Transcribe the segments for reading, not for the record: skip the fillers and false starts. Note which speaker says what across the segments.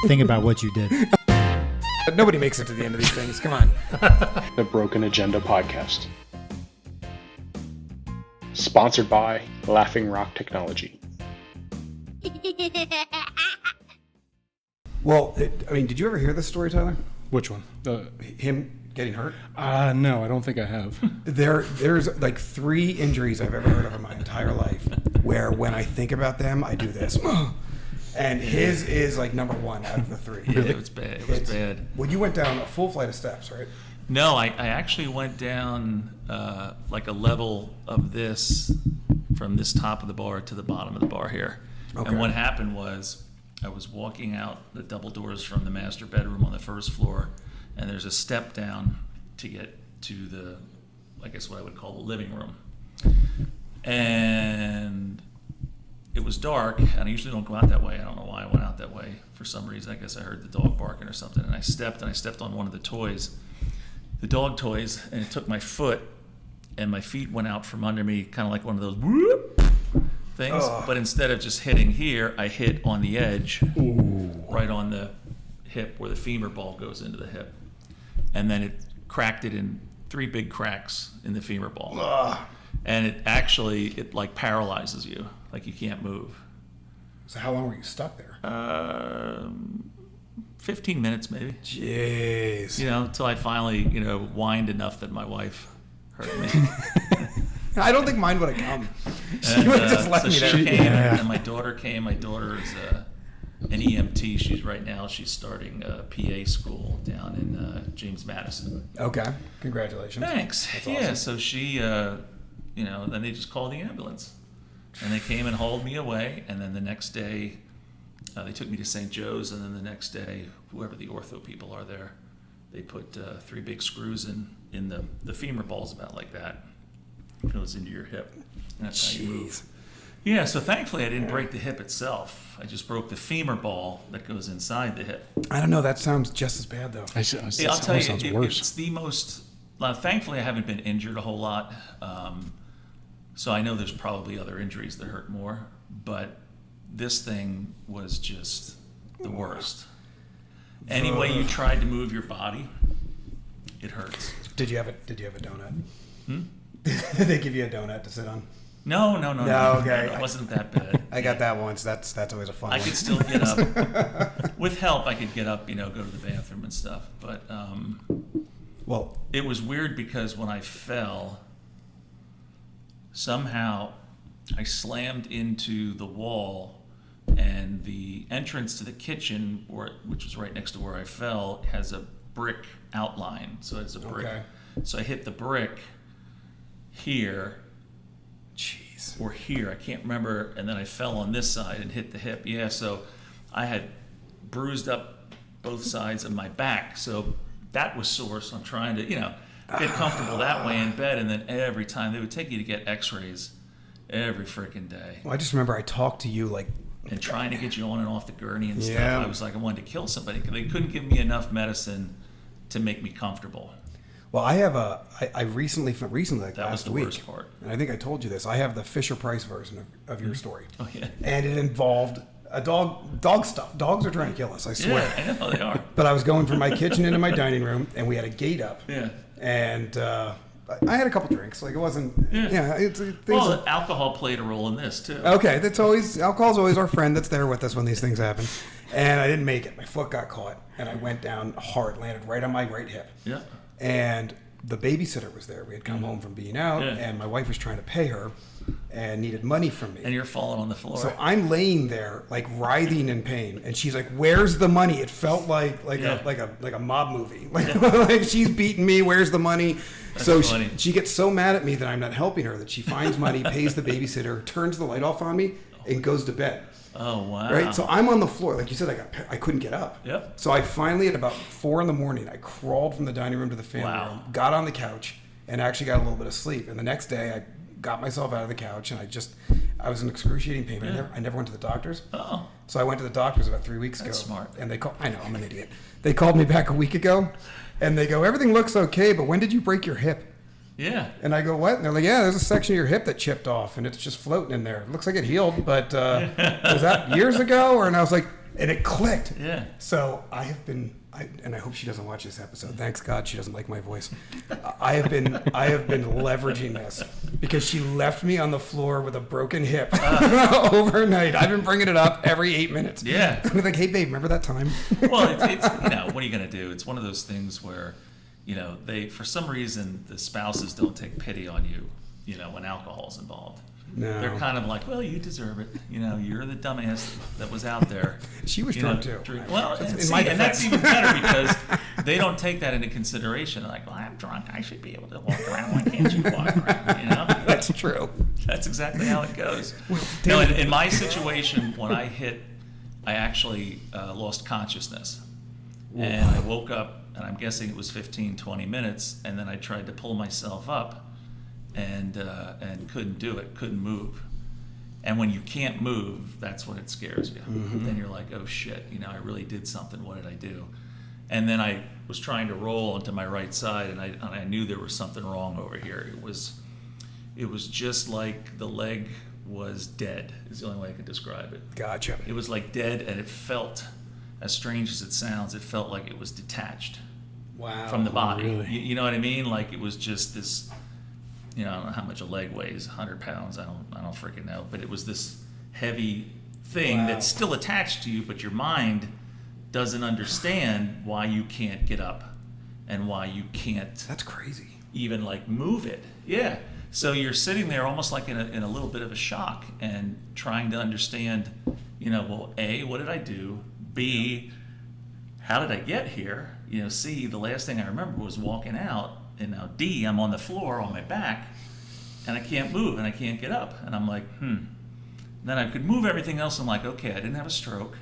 Speaker 1: Think about what you did.
Speaker 2: Nobody makes it to the end of these things. Come on.
Speaker 3: The Broken Agenda Podcast. Sponsored by Laughing Rock Technology.
Speaker 2: Well, did you ever hear this story, Tyler?
Speaker 4: Which one?
Speaker 2: Him getting hurt?
Speaker 4: No, I don't think I have.
Speaker 2: There's like 3 injuries I've ever heard of in my entire life where when I think about them, I do this. And his is like number 1 out of the 3.
Speaker 5: Yeah, it was bad. It was bad.
Speaker 2: Well, you went down a full flight of steps, right?
Speaker 5: No, I actually went down like a level of this from this top of the bar to the bottom of the bar here.
Speaker 2: Okay.
Speaker 5: And what happened was I was walking out the double doors from the master bedroom on the first floor, and there's a step down to get to the, I guess what I would call the living room. And it was dark, and I usually don't go out that way. I don't know why I went out that way. For some reason, I guess I heard the dog barking or something, and I stepped on one of the toys, the dog toys, and it took my foot, and my feet went out from under me, kind of like one of those whoop things. But instead of just hitting here, I hit on the edge, right on the hip where the femur ball goes into the hip. And then it cracked it in 3 big cracks in the femur ball. And it like paralyzes you, like you can't move.
Speaker 2: So how long were you stuck there?
Speaker 5: 15 minutes maybe.
Speaker 2: Jeez.
Speaker 5: Until I finally, whined enough that my wife heard me.
Speaker 2: I don't think mine would have come. She
Speaker 5: And,
Speaker 2: would have just left
Speaker 5: so
Speaker 2: me
Speaker 5: she
Speaker 2: there.
Speaker 5: came, and my daughter came. My daughter is an EMT. She's starting PA school down in James Madison.
Speaker 2: Okay. Congratulations.
Speaker 5: Thanks.
Speaker 2: That's
Speaker 5: Yeah.
Speaker 2: awesome.
Speaker 5: So she, then they just called the ambulance, and they came and hauled me away. And then the next day, they took me to St. Joe's, and then the next day, whoever the ortho people are there, they put 3 big screws in the femur balls about like that. It goes into your hip. And that's how you move. Yeah, so thankfully I didn't break the hip itself. I just broke the femur ball that goes inside the hip.
Speaker 2: I don't know. That sounds just as bad, though.
Speaker 5: I'll tell you, it's the most... thankfully, I haven't been injured a whole lot. So I know there's probably other injuries that hurt more. But this thing was just the worst. Any way you tried to move your body, it hurts.
Speaker 2: Did you have a donut? Did they give you a donut to sit on?
Speaker 5: No.
Speaker 2: Okay.
Speaker 5: It wasn't that bad.
Speaker 2: I got that once. That's always a fun one.
Speaker 5: I could still get up. With help, I could get up, go to the bathroom and stuff. But
Speaker 2: well,
Speaker 5: it was weird because when I fell, somehow I slammed into the wall, and the entrance to the kitchen, which was right next to where I fell, has a brick outline. So it's a brick.
Speaker 2: Okay.
Speaker 5: So I hit the brick here.
Speaker 2: Jeez.
Speaker 5: Or here, I can't remember, and then I fell on this side and hit the hip. Yeah, so I had bruised up both sides of my back, so that was sore. So I'm trying to, get comfortable that way in bed, and then every time they would take you to get X-rays every freaking day,
Speaker 2: Well, I just remember I talked to you
Speaker 5: and trying to get you on and off the gurney and stuff.
Speaker 2: Yeah.
Speaker 5: I was like, I wanted to kill somebody because they couldn't give me enough medicine to make me comfortable.
Speaker 2: Well, I have I recently like
Speaker 5: That was
Speaker 2: last
Speaker 5: the
Speaker 2: week,
Speaker 5: worst part.
Speaker 2: and I think I told you this. I have the Fisher-Price version of your story.
Speaker 5: Oh yeah.
Speaker 2: And it involved a dog stuff. Dogs are trying to kill us, I swear.
Speaker 5: Yeah, I know they are.
Speaker 2: But I was going from my kitchen into my dining room, and we had a gate up.
Speaker 5: Yeah.
Speaker 2: And I had a couple drinks. Like, it wasn't.
Speaker 5: Yeah.
Speaker 2: Things
Speaker 5: Alcohol played a role in this too.
Speaker 2: Okay, alcohol's always our friend that's there with us when these things happen. And I didn't make it. My foot got caught, and I went down hard, landed right on my right hip.
Speaker 5: Yeah.
Speaker 2: And the babysitter was there. We had come home from being out,
Speaker 5: Yeah.
Speaker 2: and my wife was trying to pay her and needed money from me.
Speaker 5: And you're falling on the floor.
Speaker 2: So I'm laying there, like writhing in pain, and she's like, "Where's the money?" It felt like a mob movie. Like she's beating me. Where's the money?
Speaker 5: That's
Speaker 2: so
Speaker 5: funny.
Speaker 2: she gets so mad at me that I'm not helping her that she finds money, pays the babysitter, turns the light off on me, and goes to bed.
Speaker 5: Oh wow!
Speaker 2: Right, so I'm on the floor, like you said. I couldn't get up.
Speaker 5: Yep.
Speaker 2: So I finally, at about 4 a.m, I crawled from the dining room to the family room, got on the couch, and actually got a little bit of sleep. And the next day, I got myself out of the couch, and I was in excruciating pain.
Speaker 5: Yeah.
Speaker 2: I never went to the doctors.
Speaker 5: Oh.
Speaker 2: So I went to the doctors about 3 weeks ago.
Speaker 5: That's smart.
Speaker 2: And I know, I'm an idiot. They called me back a week ago, and they go, "Everything looks okay, but when did you break your hip?"
Speaker 5: Yeah.
Speaker 2: And I go, "What?" And they're like, "Yeah, there's a section of your hip that chipped off, and it's just floating in there. It looks like it healed, but was that years ago?" And I was like, and it clicked.
Speaker 5: Yeah.
Speaker 2: So I have been, and I hope she doesn't watch this episode. Thanks God she doesn't like my voice. I have been leveraging this because she left me on the floor with a broken hip overnight. I've been bringing it up every 8 minutes.
Speaker 5: Yeah.
Speaker 2: I'm like, hey babe, remember that time?
Speaker 5: Well, it's what are you going to do? It's one of those things where, they, for some reason, the spouses don't take pity on you, when alcohol's involved.
Speaker 2: No.
Speaker 5: They're kind of like, well, you deserve it. You're the dumbass that was out there.
Speaker 2: She was drunk too.
Speaker 5: Well,
Speaker 2: In
Speaker 5: and,
Speaker 2: my
Speaker 5: and that's
Speaker 2: defense.
Speaker 5: even better because they don't take that into consideration. They're like, well, I'm drunk. I should be able to walk around. Why can't you walk around?
Speaker 2: That's true.
Speaker 5: That's exactly how it goes.
Speaker 2: Well,
Speaker 5: No,
Speaker 2: David-
Speaker 5: in my situation, when I hit, I actually lost consciousness. And I woke up, and I'm guessing it was 15, 20 minutes, and then I tried to pull myself up and couldn't do it, couldn't move. And when you can't move, that's when it scares you. Then you're like, oh shit, I really did something. What did I do? And then I was trying to roll onto my right side, and I knew there was something wrong over here. It was just like the leg was dead, is the only way I could describe it.
Speaker 2: Gotcha.
Speaker 5: It was like dead, and it felt, as strange as it sounds, it felt like it was detached
Speaker 2: Wow.
Speaker 5: from the body.
Speaker 4: really?
Speaker 5: You know what I mean? Like it was just this, I don't know how much a leg weighs, 100 pounds, I don't freaking know. But it was this heavy thing
Speaker 2: Wow.
Speaker 5: that's still attached to you, but your mind doesn't understand why you can't get up and why you can't
Speaker 2: That's crazy.
Speaker 5: even like move it. Yeah. So you're sitting there almost like in a little bit of a shock and trying to understand, well, A, what did I do? B, how did I get here? C, the last thing I remember was walking out. And now D, I'm on the floor on my back and I can't move and I can't get up. And I'm like, Then I could move everything else. I'm like, okay, I didn't have a stroke.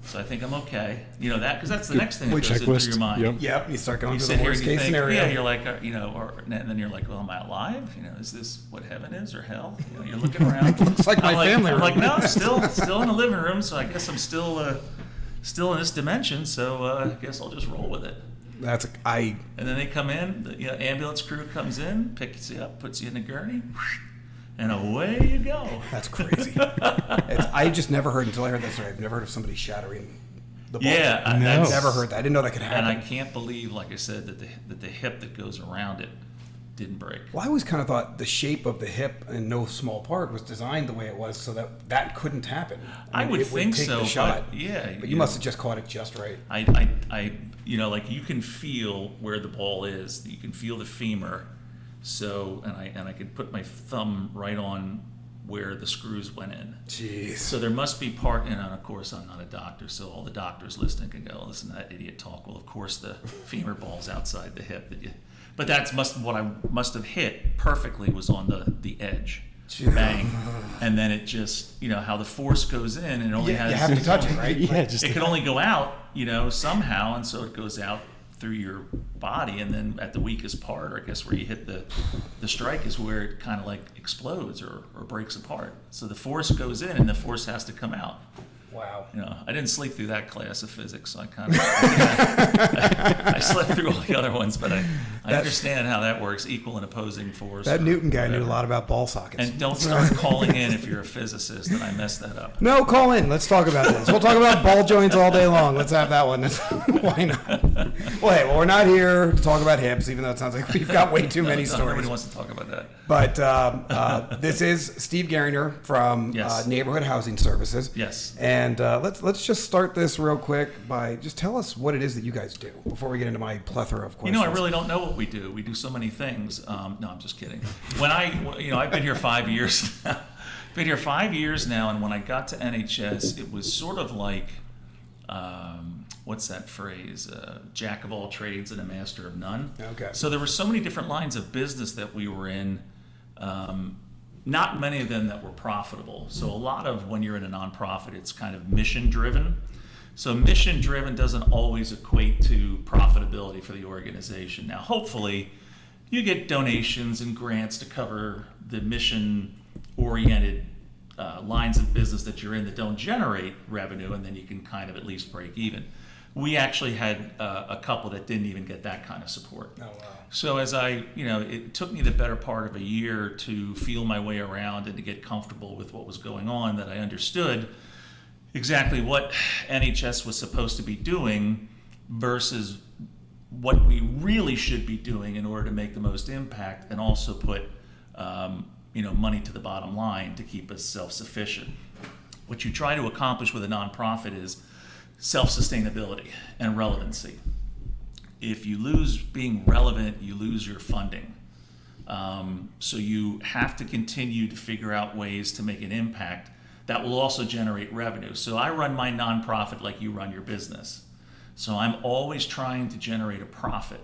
Speaker 5: So I think I'm okay. That, because that's the next thing that goes in through your mind.
Speaker 4: Yep.
Speaker 2: Yep. You start going
Speaker 5: You
Speaker 2: to
Speaker 5: sit
Speaker 2: the
Speaker 5: here
Speaker 2: worst
Speaker 5: and you
Speaker 2: case
Speaker 5: think,
Speaker 2: scenario.
Speaker 5: yeah, you're like, and then you're like, well, am I alive? Is this what heaven is or hell? You're looking around.
Speaker 2: Looks like my family
Speaker 5: I'm like,
Speaker 2: room.
Speaker 5: no, I'm still in the living room, so I guess I'm still in this dimension. So I guess I'll just roll with it. And then they come in, the ambulance crew comes in, picks you up, puts you in the gurney, and away you go.
Speaker 2: That's crazy. I just never heard until I heard that story. I've never heard of somebody shattering the ball.
Speaker 5: Yeah,
Speaker 2: I've
Speaker 4: No.
Speaker 2: never heard that. I didn't know that could happen.
Speaker 5: And I can't believe, like I said, that the hip that goes around it didn't break.
Speaker 2: Well, I always kind of thought the shape of the hip, in no small part, was designed the way it was so that couldn't happen.
Speaker 5: I
Speaker 2: mean,
Speaker 5: would
Speaker 2: it
Speaker 5: think
Speaker 2: take
Speaker 5: so,
Speaker 2: the shot.
Speaker 5: but yeah.
Speaker 2: But you must have just caught it just right.
Speaker 5: I like you can feel where the ball is. You can feel the femur. So, and I could put my thumb right on where the screws went in.
Speaker 2: Jeez.
Speaker 5: So there must be part, and of course I'm not a doctor, so all the doctors listening can go, listen to that idiot talk. Well, of course the femur ball's outside the hip. But that's what I must have hit perfectly was on the edge. Bang. And then it just, how the force goes in and it only has...
Speaker 2: You have to touch it, right?
Speaker 4: Yeah, just
Speaker 5: It can only go out, somehow, and so it goes out through your body, and then at the weakest part, or I guess where you hit the strike, is where it kind of like explodes or breaks apart. So the force goes in, and the force has to come out.
Speaker 2: Wow.
Speaker 5: I didn't sleep through that class of physics, so I kind of I slept through all the other ones, but I understand how that works, equal and opposing force.
Speaker 2: That
Speaker 5: or
Speaker 2: Newton guy knew a
Speaker 5: whatever.
Speaker 2: lot about ball sockets.
Speaker 5: And don't start calling in if you're a physicist, and I messed that up.
Speaker 2: No, call in. Let's talk about this. We'll talk about ball joints all day long. Let's have that one. Why not? Well, hey, we're not here to talk about hips, even though it sounds like we've got way too many stories.
Speaker 5: Nobody wants to talk about that.
Speaker 2: But this is Steve Gieringer from
Speaker 5: Yes.
Speaker 2: Neighborhood Housing Services.
Speaker 5: Yes.
Speaker 2: And let's just start this real quick by just tell us what it is that you guys do before we get into my plethora of questions.
Speaker 5: I really don't know what we do. We do so many things. No, I'm just kidding. I've been here 5 years. Been here 5 years now, and when I got to NHS, it was sort of like, what's that phrase? Jack of all trades and a master of none.
Speaker 2: Okay.
Speaker 5: So there were so many different lines of business that we were in. Not many of them that were profitable. So a lot of when you're in a nonprofit, it's kind of mission driven. So mission driven doesn't always equate to profitability for the organization. Now, hopefully, you get donations and grants to cover the mission oriented lines of business that you're in that don't generate revenue, and then you can kind of at least break even. We actually had a couple that didn't even get that kind of support.
Speaker 2: Oh, wow.
Speaker 5: So as it took me the better part of a year to feel my way around and to get comfortable with what was going on, that I understood exactly what NHS was supposed to be doing versus what we really should be doing in order to make the most impact and also put money to the bottom line to keep us self-sufficient. What you try to accomplish with a nonprofit is self-sustainability and relevancy. If you lose being relevant, you lose your funding. So you have to continue to figure out ways to make an impact that will also generate revenue. So I run my nonprofit like you run your business. So I'm always trying to generate a profit.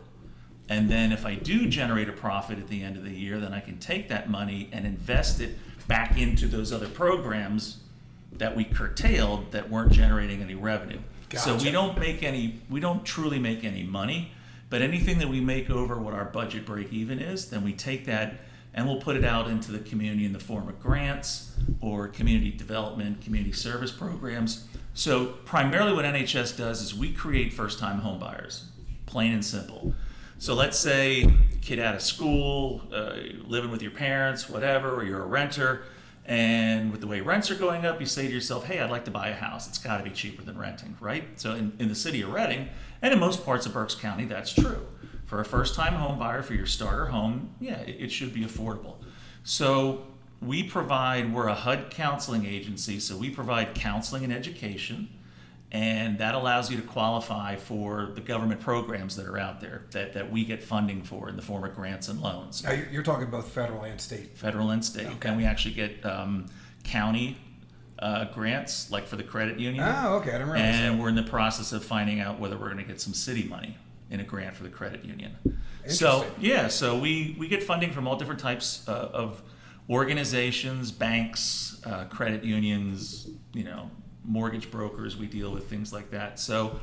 Speaker 5: And then if I do generate a profit at the end of the year, then I can take that money and invest it back into those other programs that we curtailed that weren't generating any revenue.
Speaker 2: Gotcha.
Speaker 5: So we don't truly make any money, but anything that we make over what our budget break even is, then we take that and we'll put it out into the community in the form of grants or community development, community service programs. So primarily what NHS does is we create first-time home buyers, plain and simple. So let's say kid out of school, living with your parents, whatever, or you're a renter, and with the way rents are going up, you say to yourself, hey, I'd like to buy a house. It's got to be cheaper than renting, right? So in the city of Reading, and in most parts of Berks County, that's true. For a first-time home buyer, for your starter home, yeah, it should be affordable. So we're a HUD counseling agency, so we provide counseling and education, and that allows you to qualify for the government programs that are out there that we get funding for in the form of grants and loans.
Speaker 2: Now, you're talking both federal and state.
Speaker 5: Federal and state.
Speaker 2: Okay.
Speaker 5: And we actually get county grants, like for the credit union.
Speaker 2: Oh, okay. I didn't realize
Speaker 5: And
Speaker 2: that.
Speaker 5: we're in the process of finding out whether we're going to get some city money in a grant for the credit union. So,
Speaker 2: Interesting.
Speaker 5: yeah, so we get funding from all different types of organizations, banks, credit unions, mortgage brokers. We deal with things like that. So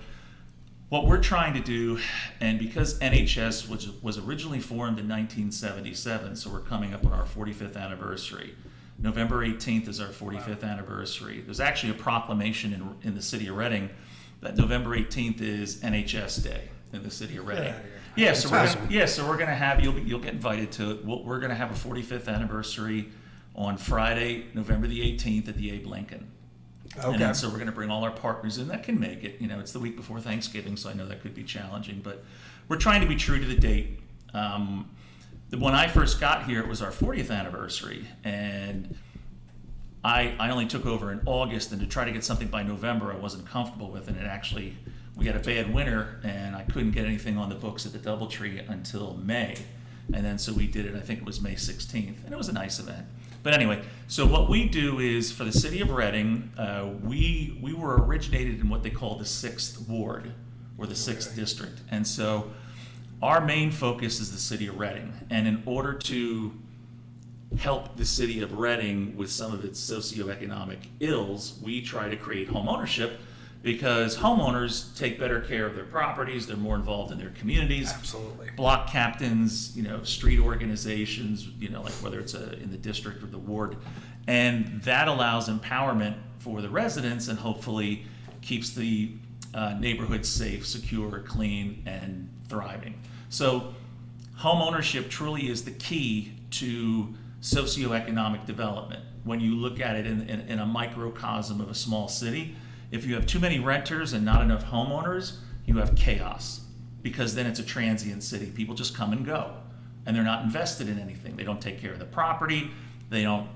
Speaker 5: what we're trying to do, and because NHS was originally formed in 1977, so we're coming up on our 45th anniversary. November 18th is our 45th anniversary. There's actually a proclamation in the city of Reading that November 18th is NHS Day in the city of Reading.
Speaker 2: Get outta here.
Speaker 5: Yeah, so
Speaker 2: That's
Speaker 5: we're gonna have you'll get invited to it. We're gonna have a 45th anniversary on Friday, November the 18th at the Abe Lincoln.
Speaker 2: Okay.
Speaker 5: And then, so we're going to bring all our partners in that can make it. It's the week before Thanksgiving, so I know that could be challenging, but we're trying to be true to the date. When I first got here, it was our 40th anniversary, and I only took over in August, and to try to get something by November, I wasn't comfortable with, and we had a bad winter, and I couldn't get anything on the books at the Doubletree until May. And then so we did it, I think it was May 16th, and it was a nice event. But anyway, so what we do is for the city of Reading, we were originated in what they call the 6th Ward, or the 6th District. And so our main focus is the city of Reading. And in order to help the city of Reading with some of its socioeconomic ills, we try to create home ownership, because homeowners take better care of their properties, they're more involved in their communities.
Speaker 2: Absolutely.
Speaker 5: Block captains, street organizations, like whether it's in the district or the ward. And that allows empowerment for the residents and hopefully keeps the neighborhood safe, secure, clean, and thriving. So home ownership truly is the key to socioeconomic development. When you look at it in a microcosm of a small city, if you have too many renters and not enough homeowners, you have chaos, because then it's a transient city. People just come and go, and they're not invested in anything. They don't take care of the property. They don't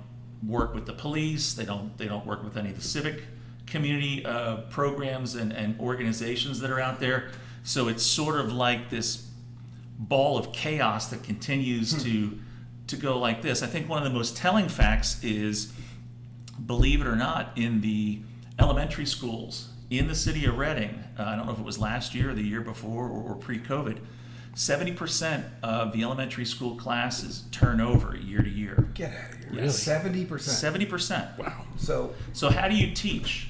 Speaker 5: work with the police. They don't work with any of the civic community programs and organizations that are out there. So it's sort of like this ball of chaos that continues to go like this. I think one of the most telling facts is, believe it or not, in the elementary schools in the city of Reading, I don't know if it was last year or the year before or pre-COVID, 70% of the elementary school classes turn over year to year.
Speaker 2: Get out of here.
Speaker 5: Really?
Speaker 2: 70%.
Speaker 5: 70%.
Speaker 4: Wow.
Speaker 2: So
Speaker 5: how do you teach?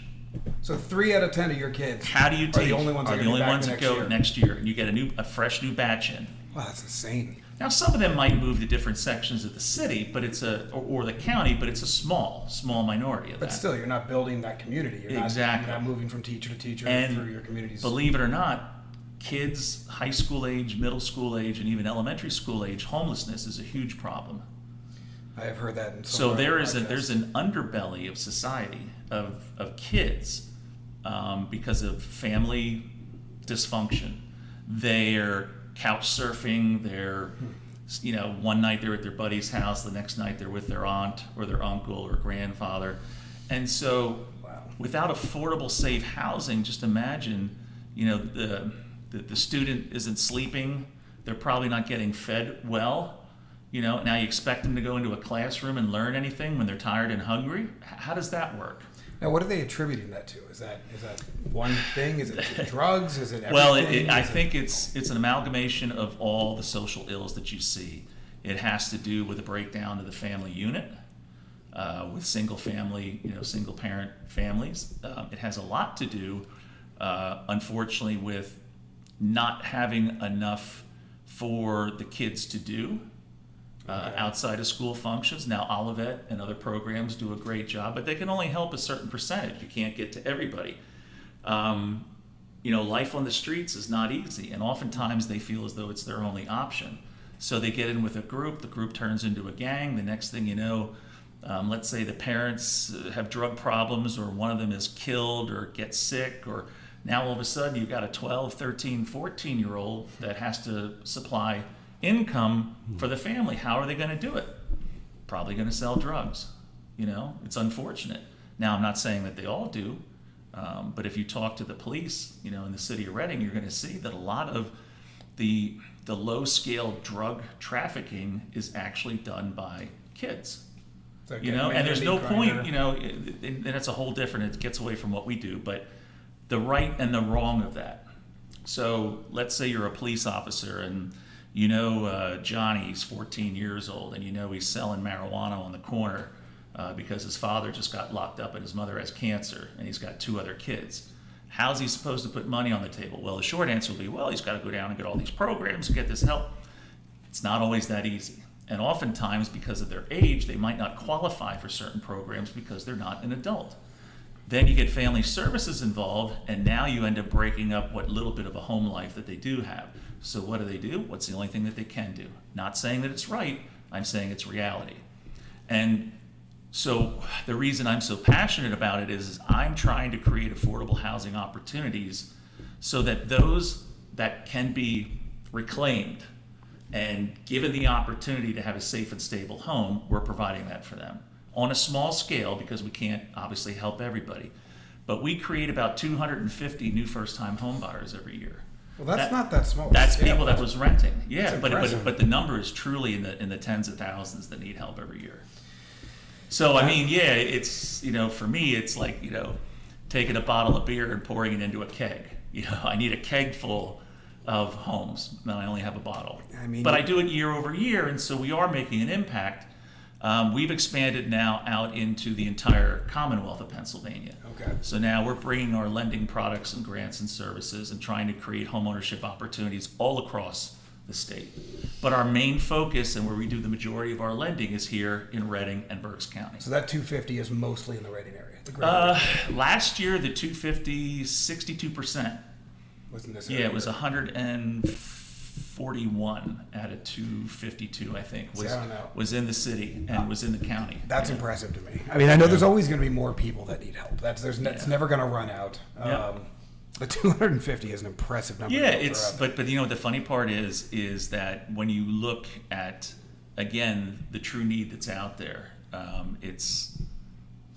Speaker 2: 3 out of 10 of your kids
Speaker 5: How do you teach?
Speaker 2: are the only ones
Speaker 5: Are
Speaker 2: that
Speaker 5: the only
Speaker 2: go back
Speaker 5: ones that
Speaker 2: next
Speaker 5: go
Speaker 2: year.
Speaker 5: next year, and you get a fresh new batch in.
Speaker 2: Wow, that's insane.
Speaker 5: Now, some of them might move to different sections of the city, but or the county, but it's a small minority of
Speaker 2: But
Speaker 5: that.
Speaker 2: still, you're not building that community.
Speaker 5: Exactly.
Speaker 2: You're not moving from teacher to teacher
Speaker 5: And
Speaker 2: through your communities.
Speaker 5: believe it or not, kids high school age, middle school age, and even elementary school age, homelessness is a huge problem.
Speaker 2: I have heard that. In some
Speaker 5: So
Speaker 2: of our
Speaker 5: there's
Speaker 2: podcasts.
Speaker 5: an underbelly of society of kids because of family dysfunction. They're couch surfing. They're, one night they're at their buddy's house, the next night they're with their aunt or their uncle or grandfather. And so without affordable, safe housing, just imagine, the student isn't sleeping. They're probably not getting fed well. Now you expect them to go into a classroom and learn anything when they're tired and hungry? How does that work?
Speaker 2: Now, what are they attributing that to? Is that one thing? Is it drugs? Is it everything?
Speaker 5: Well, I think it's an amalgamation of all the social ills that you see. It has to do with a breakdown of the family unit, with single family, single parent families. It has a lot to do, unfortunately, with not having enough for the kids to do. Outside of school functions. Now, Olivet and other programs do a great job, but they can only help a certain percentage. You can't get to everybody. Life on the streets is not easy, and oftentimes they feel as though it's their only option. So they get in with a group, the group turns into a gang. The next thing you know, let's say the parents have drug problems, or one of them is killed or gets sick, or now all of a sudden you've got a 12, 13, 14-year-old that has to supply income for the family. How are they going to do it? Probably going to sell drugs. It's unfortunate. Now, I'm not saying that they all do, but if you talk to the police, in the city of Reading, you're going to see that a lot of the low-scale drug trafficking is actually done by kids.
Speaker 2: So
Speaker 5: And there's no point, and it's a whole different, it gets away from what we do, but the right and the wrong of that. So let's say you're a police officer and Johnny's 14 years old, and he's selling marijuana on the corner because his father just got locked up and his mother has cancer, and he's got 2 other kids. How's he supposed to put money on the table? Well, the short answer will be, he's got to go down and get all these programs and get this help. It's not always that easy. And oftentimes, because of their age, they might not qualify for certain programs because they're not an adult. Then you get family services involved, and now you end up breaking up what little bit of a home life that they do have. So what do? What's the only thing that they can do? Not saying that it's right, I'm saying it's reality. And so the reason I'm so passionate about it is I'm trying to create affordable housing opportunities so that those that can be reclaimed and given the opportunity to have a safe and stable home, we're providing that for them. On a small scale, because we can't obviously help everybody. But we create about 250 new first-time home buyers every year.
Speaker 2: Well, that's not that small.
Speaker 5: That's people that was renting. Yeah,
Speaker 2: impressive.
Speaker 5: but the number is truly in the tens of thousands that need help every year. So I mean, it's for me, it's like taking a bottle of beer and pouring it into a keg. I need a keg full of homes, and I only have a bottle. But I do it year over year, and so we are making an impact. We've expanded now out into the entire Commonwealth of Pennsylvania.
Speaker 2: Okay.
Speaker 5: So now we're bringing our lending products and grants and services and trying to create homeownership opportunities all across the state. But our main focus and where we do the majority of our lending is here in Reading and Berks County.
Speaker 2: So that 250 is mostly in the Reading area. The greater Reading.
Speaker 5: Last year, the 250, 62%.
Speaker 2: Was in this
Speaker 5: Yeah,
Speaker 2: area.
Speaker 5: it was 141 out of 252, I think,
Speaker 2: See, I don't know.
Speaker 5: was in the city and was in the county.
Speaker 2: That's impressive to me. I mean, I know there's always going to be more people that need help. It's never going to run out. But 250 is an impressive number.
Speaker 5: Yeah, but the funny part is that when you look at again the true need that's out there, it's,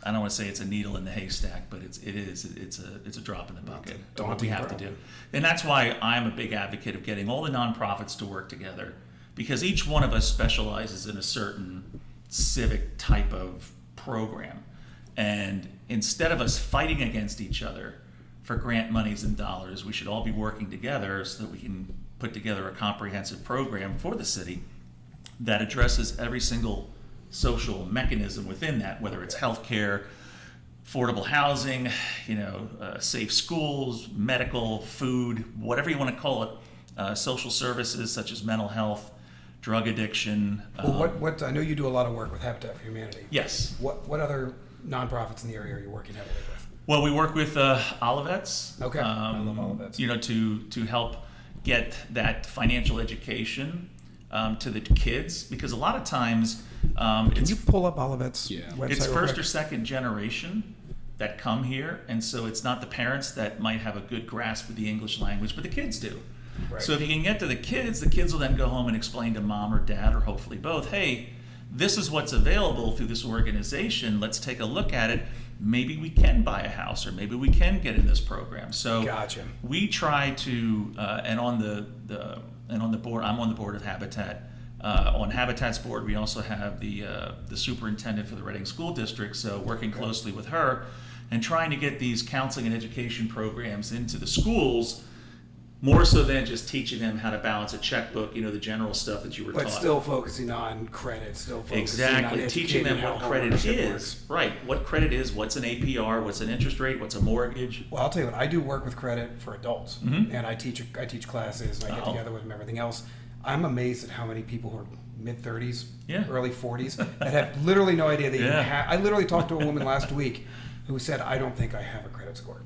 Speaker 5: I don't want to say it's a needle in the haystack, but it's a drop in the bucket of what we have to do. And that's why I'm a big advocate of getting all the nonprofits to work together, because each one of us specializes in a certain civic type of program. And instead of us fighting against each other for grant monies and dollars, we should all be working together so that we can put together a comprehensive program for the city that addresses every single social mechanism within that, whether it's healthcare, affordable housing, safe schools, medical, food, whatever you want to call it, social services such as mental health, drug addiction.
Speaker 2: Well, what I know you do a lot of work with Habitat for Humanity.
Speaker 5: Yes.
Speaker 2: What other nonprofits in the area are you working heavily with?
Speaker 5: Well, we work with Olivets.
Speaker 2: Okay, I love Olivets.
Speaker 5: To help get that financial education to the kids, because a lot of times
Speaker 2: Can you pull up Olivet's website?
Speaker 5: It's
Speaker 2: real
Speaker 5: first
Speaker 2: quick?
Speaker 5: or second generation, that come here, and so it's not the parents that might have a good grasp of the English language, but the kids do.
Speaker 2: Right.
Speaker 5: So if you can get to the kids will then go home and explain to mom or dad, or hopefully both, hey, this is what's available through this organization. Let's take a look at it. Maybe we can buy a house, or maybe we can get in this program. So
Speaker 2: Gotcha.
Speaker 5: we try to, and on the board, I'm on the board of Habitat. On Habitat's board, we also have the superintendent for the Reading School District. So working closely with her and trying to get these counseling and education programs into the schools, more so than just teaching them how to balance a checkbook, the general stuff that you were taught.
Speaker 2: But still focusing on credit, still focusing
Speaker 5: Exactly,
Speaker 2: on
Speaker 5: teaching them
Speaker 2: educating
Speaker 5: what
Speaker 2: how
Speaker 5: credit
Speaker 2: ownership
Speaker 5: is.
Speaker 2: works.
Speaker 5: Right, what credit is, what's an APR, what's an interest rate, what's a mortgage.
Speaker 2: Well, I'll tell you what, I do work with credit for adults, and I teach classes, and I get
Speaker 5: Oh.
Speaker 2: together with them, everything else. I'm amazed at how many people who are mid-30s,
Speaker 5: Yeah.
Speaker 2: early 40s, that have literally no idea they even
Speaker 5: Yeah.
Speaker 2: have. I literally talked to a woman last week who said, I don't think I have a credit score.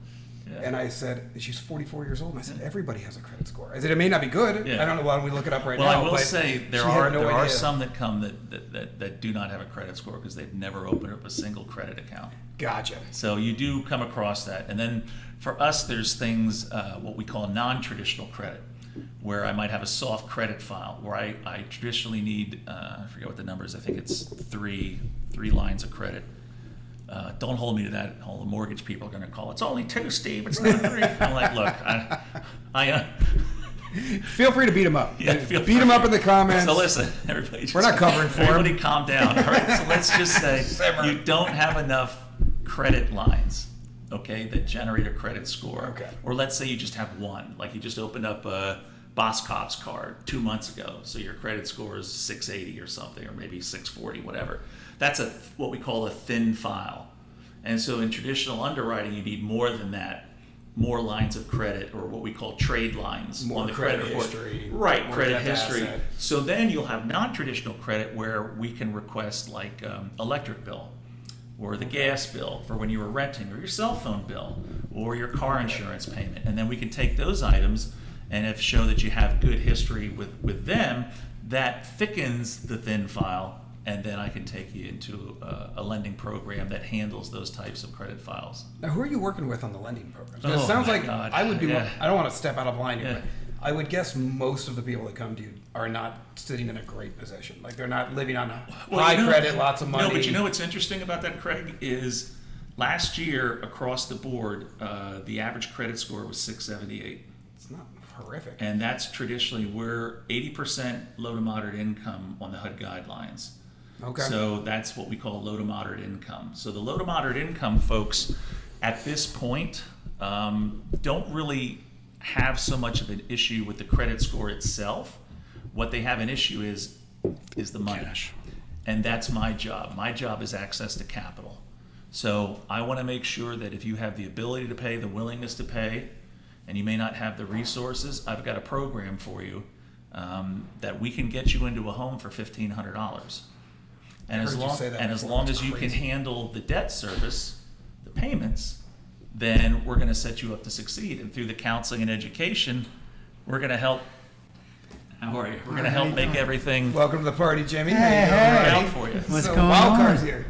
Speaker 5: Yeah.
Speaker 2: And I said, she's 44 years old, and I said, everybody has a credit score. I said, it may not be good.
Speaker 5: Yeah.
Speaker 2: I don't know, why don't we look it up right
Speaker 5: Well,
Speaker 2: now?
Speaker 5: I will
Speaker 2: but
Speaker 5: say there
Speaker 2: she had
Speaker 5: are
Speaker 2: no
Speaker 5: there are
Speaker 2: idea.
Speaker 5: some that come that do not have a credit score because they've never opened up a single credit account.
Speaker 2: Gotcha.
Speaker 5: So you do come across that. And then for us, there's things, what we call non-traditional credit, where I might have a soft credit file, where I traditionally need, I forget what the number is, I think it's three lines of credit. Don't hold me to that. All the mortgage people are going to call. It's only 2, Steve. It's not 3. I'm like, look, I
Speaker 2: Feel free to beat him up.
Speaker 5: Yeah,
Speaker 2: beat him up in the comments.
Speaker 5: So listen, everybody.
Speaker 2: We're not covering for him.
Speaker 5: Everybody, calm down. All right. So let's just say you don't have enough credit lines, okay, that generate a credit score.
Speaker 2: Okay.
Speaker 5: Or let's say you just have one, like you just opened up a Boscov's card 2 months ago, so your credit score is 680 or something, or maybe 640, whatever. That's what we call a thin file. And so in traditional underwriting, you need more than that. More lines of credit, or what we call trade lines
Speaker 2: More
Speaker 5: on the
Speaker 2: credit
Speaker 5: report.
Speaker 2: history,
Speaker 5: Right,
Speaker 2: more
Speaker 5: credit
Speaker 2: debt
Speaker 5: history.
Speaker 2: asset.
Speaker 5: So then you'll have non-traditional credit where we can request like electric bill, or the gas bill for when you were renting, or your cell phone bill, or your car insurance payment. And then we can take those items and if show that you have good history with them, that thickens the thin file, and then I can take you into a lending program that handles those types of credit files.
Speaker 2: Now, who are you working with on the lending programs? 'Cause
Speaker 5: Oh,
Speaker 2: it sounds
Speaker 5: my
Speaker 2: like
Speaker 5: God.
Speaker 2: I would do.
Speaker 5: Yeah.
Speaker 2: I don't want to step out of line here,
Speaker 5: Yeah.
Speaker 2: but I would guess most of the people that come to you are not sitting in a great position. Like they're not living on a high credit, lots of money.
Speaker 5: No, but you know what's interesting about that, Craig, is last year across the board, the average credit score was 678.
Speaker 2: It's not horrific.
Speaker 5: And that's traditionally, we're 80% low to moderate income on the HUD guidelines.
Speaker 2: Okay.
Speaker 5: So that's what we call low to moderate income. So the low to moderate income folks at this point don't really have so much of an issue with the credit score itself. What they have an issue is the money.
Speaker 4: Cash.
Speaker 5: And that's my job. My job is access to capital. So I want to make sure that if you have the ability to pay, the willingness to pay, and you may not have the resources, I've got a program for you that we can get you into a home for $1,500. And
Speaker 2: I
Speaker 5: as
Speaker 2: heard you
Speaker 5: long
Speaker 2: say that
Speaker 5: and as
Speaker 2: before.
Speaker 5: long
Speaker 2: That's
Speaker 5: as you can
Speaker 2: crazy.
Speaker 5: handle the debt service, the payments, then we're going to set you up to succeed. And through the counseling and education, we're going to help. How are you? We're going to help make everything
Speaker 2: Welcome to the party, Jimmy.
Speaker 1: Hey,
Speaker 2: How you
Speaker 5: work
Speaker 2: doing,
Speaker 5: out for you.
Speaker 1: What's
Speaker 2: so
Speaker 1: going
Speaker 2: wild
Speaker 1: on?
Speaker 2: card's here.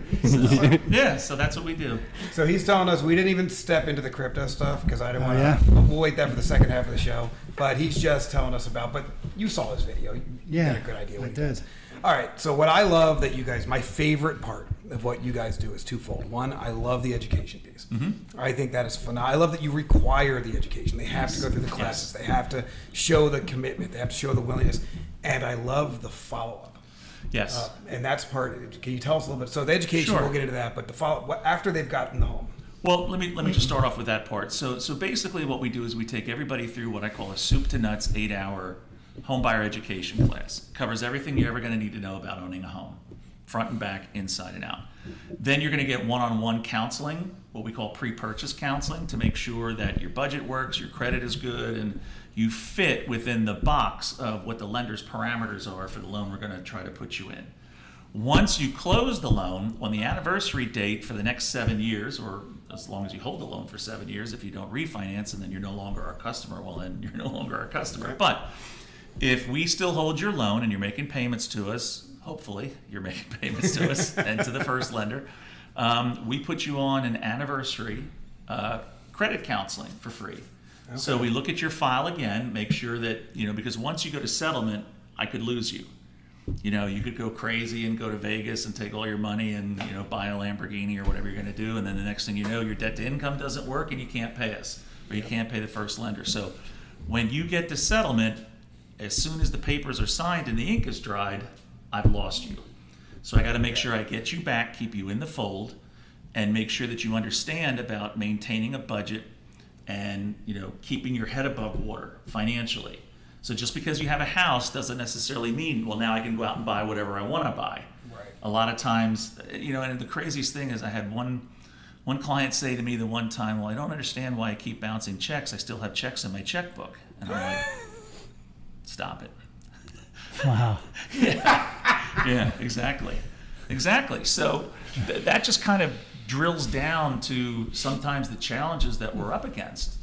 Speaker 5: Yeah, so that's what we do.
Speaker 2: So he's telling us we didn't even step into the crypto stuff because I didn't
Speaker 1: Oh,
Speaker 2: want to.
Speaker 1: yeah?
Speaker 2: We'll wait that for the second half of the show. But he's just telling us about. But you saw his video. You
Speaker 1: Yeah,
Speaker 2: got a good idea what
Speaker 1: I
Speaker 2: he
Speaker 1: did.
Speaker 2: does. All right. So what I love that you guys, my favorite part of what you guys do is twofold. One, I love the education piece. I think that is phenomenal. I love that you require the education. They have to go through the classes. They have to show the commitment. They have to show the willingness. And I love the follow-up.
Speaker 5: Yes.
Speaker 2: And that's part. Can you tell us a little bit? So the education,
Speaker 5: Sure.
Speaker 2: we'll get into that. But the follow after they've gotten the home.
Speaker 5: Well, let me just start off with that part. So basically what we do is we take everybody through what I call a soup to nuts 8-hour home buyer education class. Covers everything you're ever going to need to know about owning a home, front and back, inside and out. Then you're going to get one-on-one counseling, what we call pre-purchase counseling, to make sure that your budget works, your credit is good, and you fit within the box of what the lender's parameters are for the loan we're going to try to put you in. Once you close the loan, on the anniversary date for the next 7 years, or as long as you hold the loan for 7 years, if you don't refinance and then you're no longer our customer, well then you're no longer our customer. But if we still hold your loan and you're making payments to us, hopefully you're making payments to us and to the first lender, We put you on an anniversary credit counseling for free. Okay. So we look at your file again, make sure that, because once you go to settlement, I could lose you. You could go crazy and go to Vegas and take all your money and, buy a Lamborghini or whatever you're going to do. And then the next thing you know, your debt to income doesn't work and you can't pay us, or you can't pay the first lender. So when you get to settlement, as soon as the papers are signed and the ink is dried, I've lost you. So I got to make sure I get you back, keep you in the fold, and make sure that you understand about maintaining a budget and, keeping your head above water financially. So just because you have a house doesn't necessarily mean, well, now I can go out and buy whatever I want to buy.
Speaker 2: Right.
Speaker 5: A lot of times, and the craziest thing is I had one client say to me the one time, well, I don't understand why I keep bouncing checks. I still have checks in my checkbook. And I'm like, stop it.
Speaker 1: Wow.
Speaker 5: Yeah, exactly. So that just kind of drills down to sometimes the challenges that we're up against,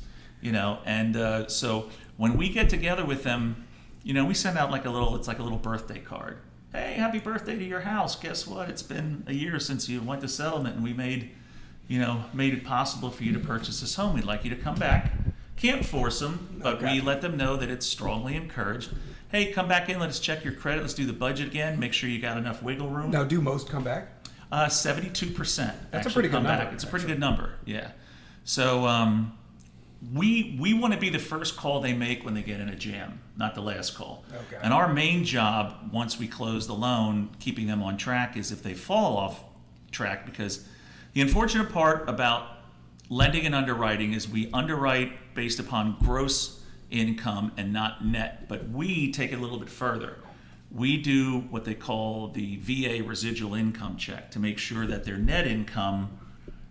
Speaker 5: and so when we get together with them, we send out it's like a little birthday card. Hey, happy birthday to your house. Guess what? It's been a year since you went to settlement and we made it possible for you to purchase this home. We'd like you to come back. Can't force them, but we let them know that it's strongly encouraged. Hey, come back in, let us check your credit, let's do the budget again, make sure you got enough wiggle room.
Speaker 2: Now, do most come back?
Speaker 5: 72%.
Speaker 2: That's a pretty good number.
Speaker 5: Back. It's a pretty good number, yeah. So we want to be the first call they make when they get in a jam, not the last call.
Speaker 2: Okay.
Speaker 5: And our main job, once we close the loan, keeping them on track, is if they fall off track, because the unfortunate part about lending and underwriting is we underwrite based upon gross income and not net, but we take it a little bit further. We do what they call the VA residual income check to make sure that their net income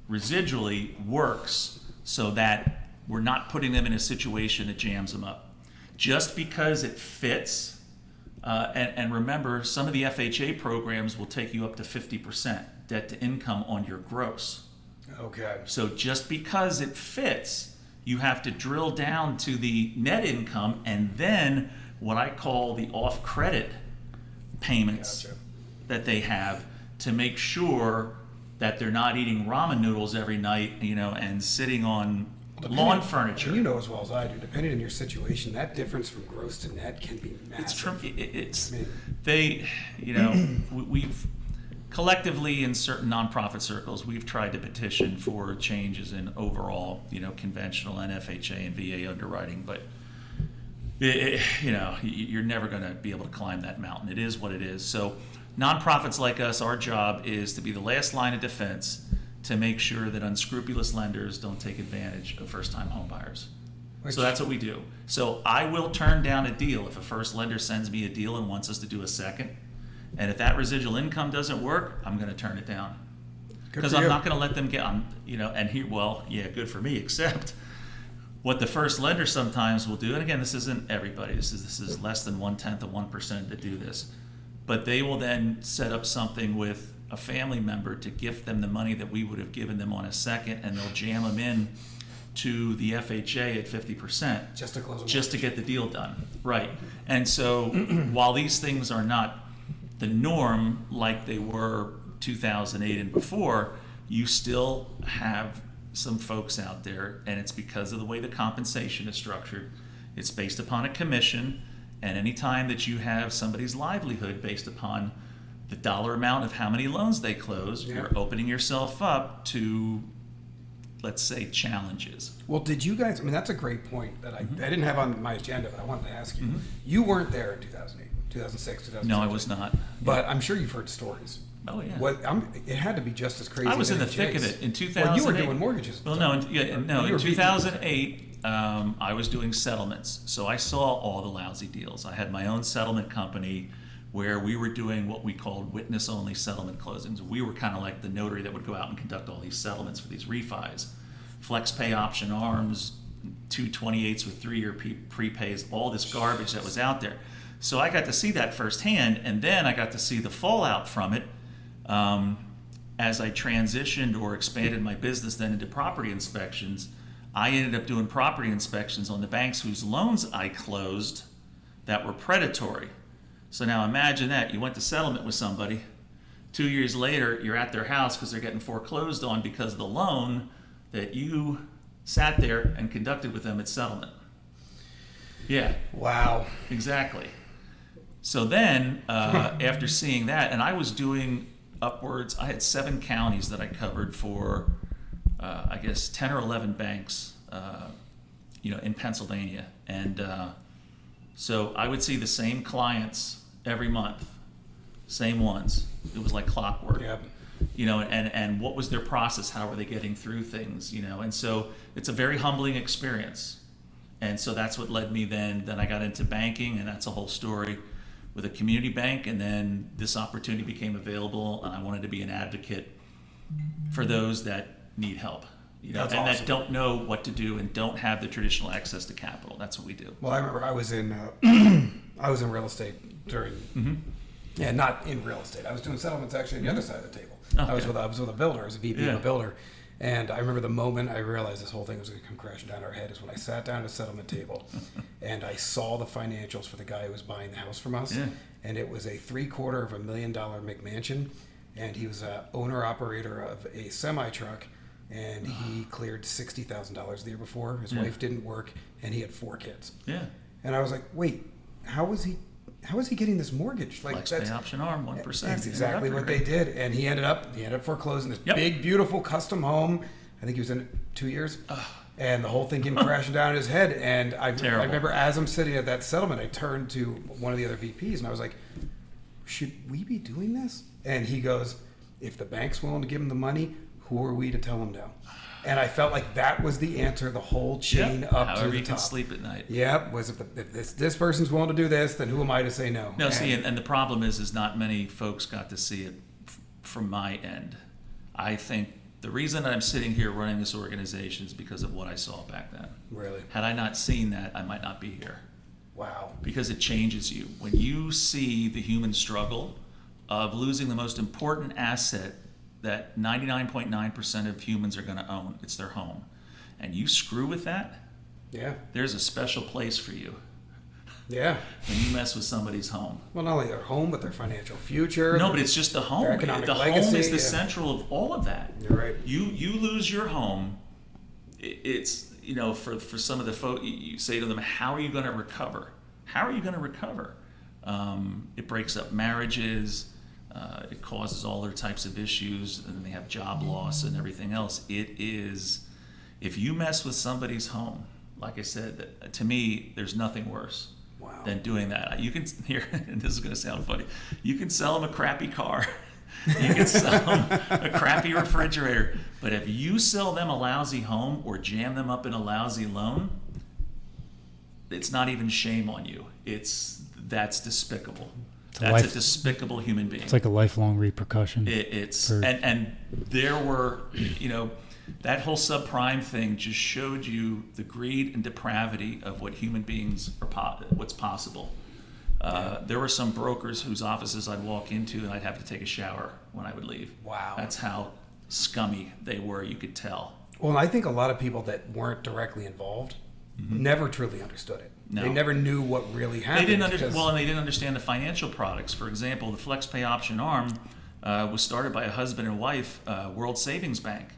Speaker 5: residually works, so that we're not putting them in a situation that jams them up. Just because it fits, and remember, some of the FHA programs will take you up to 50% debt to income on your gross.
Speaker 2: Okay.
Speaker 5: So just because it fits, you have to drill down to the net income and then what I call the off-credit payments that they have to make sure that they're not eating ramen noodles every night, and sitting on lawn furniture.
Speaker 2: You know as well as I do, depending on your situation, that difference from gross to net can be massive.
Speaker 5: We've collectively in certain nonprofit circles, we've tried to petition for changes in overall, conventional and FHA and VA underwriting, but you're never going to be able to climb that mountain. It is what it is. So nonprofits like us, our job is to be the last line of defense to make sure that unscrupulous lenders don't take advantage of first-time home buyers. So that's what we do. So I will turn down a deal if a first lender sends me a deal and wants us to do a second. And if that residual income doesn't work, I'm going to turn it down. Because I'm not going to let them get, good for me, except what the first lender sometimes will do, and again, this isn't everybody, this is less than 1/10 of 1% that do this, but they will then set up something with a family member to gift them the money that we would have given them on a second, and they'll jam them in to the FHA at 50%.
Speaker 2: Just to close them.
Speaker 5: Just to get the deal done. Right. And so while these things are not the norm like they were 2008 and before, you still have some folks out there, and it's because of the way the compensation is structured. It's based upon a commission, and any time that you have somebody's livelihood based upon the dollar amount of how many loans they close, you're opening yourself up to, let's say, challenges.
Speaker 2: Well, did you guys, that's a great point that I didn't have on my agenda, but I wanted to ask you.
Speaker 5: Mm-hmm.
Speaker 2: You weren't there in 2008, 2006, 2007.
Speaker 5: No, I was not.
Speaker 2: But I'm sure you've heard stories.
Speaker 5: Oh, yeah.
Speaker 2: It had to be just as crazy.
Speaker 5: I was in the
Speaker 2: as
Speaker 5: thick of
Speaker 2: Chase.
Speaker 5: it in 2008.
Speaker 2: Well, you were doing mortgages.
Speaker 5: Well, in 2008, I was doing settlements. So I saw all the lousy deals. I had my own settlement company where we were doing what we called witness-only settlement closings. We were kind of like the notary that would go out and conduct all these settlements for these refis. Flex pay option arms, 228s with 3-year prepays, all this garbage that was out there. So I got to see that firsthand, and then I got to see the fallout from it as I transitioned or expanded my business then into property inspections. I ended up doing property inspections on the banks whose loans I closed that were predatory. So now imagine that. You went to settlement with somebody, 2 years later, you're at their house because they're getting foreclosed on because of the loan that you sat there and conducted with them at settlement. Yeah.
Speaker 2: Wow.
Speaker 5: Exactly. So then, after seeing that, and I was doing upwards, I had 7 counties that I covered for, I guess, 10 or 11 banks, in Pennsylvania. And so I would see the same clients every month, same ones. It was like clockwork.
Speaker 2: Yep.
Speaker 5: And what was their process? How were they getting through things? And so it's a very humbling experience. And so that's what led me then I got into banking, and that's a whole story with a community bank. And then this opportunity became available, and I wanted to be an advocate for those that need help,
Speaker 2: That's
Speaker 5: and
Speaker 2: awesome.
Speaker 5: that don't know what to do and don't have the traditional access to capital. That's what we do.
Speaker 2: Well, I remember I was in real estate during, yeah, not in real estate. I was doing settlements actually on the other side of the table. I was with a builder, I was a VP of a builder, and I remember the moment I realized this whole thing was going to come crashing down our head is when I sat down at a settlement table, and I saw the financials for the guy who was buying the house from us, and it was a $750,000 McMansion, and he was a owner operator of a semi truck. And he cleared $60,000 the year before. His wife didn't work, and he had 4 kids.
Speaker 5: Yeah.
Speaker 2: And I was like, wait, how is he getting this mortgage? Like
Speaker 5: Flex pay option arm, 1%.
Speaker 2: That's exactly what they did. And he ended up foreclosing this
Speaker 5: Yep.
Speaker 2: big, beautiful custom home. I think he was in it 2 years. And the whole thing came crashing down in his head. And I remember as I'm sitting at that settlement, I turned to one of the other VPs, and I was like, should we be doing this? And he goes, if the bank's willing to give him the money, who are we to tell him no? And I felt like that was the answer, the whole chain up
Speaker 5: However
Speaker 2: to the
Speaker 5: you can
Speaker 2: top.
Speaker 5: sleep at night.
Speaker 2: Yep, was if this person's willing to do this, then who am I to say no?
Speaker 5: No, see, and the problem is not many folks got to see it from my end. I think the reason I'm sitting here running this organization is because of what I saw back then.
Speaker 2: Really?
Speaker 5: Had I not seen that, I might not be here.
Speaker 2: Wow.
Speaker 5: Because it changes you. When you see the human struggle of losing the most important asset that 99.9% of humans are going to own, it's their home, and you screw with that,
Speaker 2: Yeah.
Speaker 5: there's a special place for you
Speaker 2: Yeah.
Speaker 5: when you mess with somebody's home.
Speaker 2: Well, not only their home, but their financial future.
Speaker 5: No, but it's just the home.
Speaker 2: Their economic
Speaker 5: The home
Speaker 2: legacy,
Speaker 5: is the
Speaker 2: yeah.
Speaker 5: central of all of that.
Speaker 2: You're right.
Speaker 5: You lose your home. It's for some of the folk, you say to them, how are you going to recover? How are you going to recover? It breaks up marriages. It causes all other types of issues, and they have job loss and everything else. It is, if you mess with somebody's home, like I said, to me, there's nothing worse than doing that. You can hear, and this is going to sound funny. You can sell them a crappy car. You can sell them a crappy refrigerator. But if you sell them a lousy home or jam them up in a lousy loan, it's not even shame on you. That's despicable. That's a despicable human being.
Speaker 1: It's like a lifelong repercussion.
Speaker 5: And there were, that whole subprime thing just showed you the greed and depravity of what human beings what's possible. There were some brokers whose offices I'd walk into and I'd have to take a shower when I would leave.
Speaker 2: Wow.
Speaker 5: That's how scummy they were, you could tell.
Speaker 2: Well, I think a lot of people that weren't directly involved never truly understood it.
Speaker 5: No.
Speaker 2: They never knew what really happened.
Speaker 5: They didn't understand. Well, and they didn't understand the financial products. For example, the flex pay option arm was started by a husband and wife, World Savings Bank,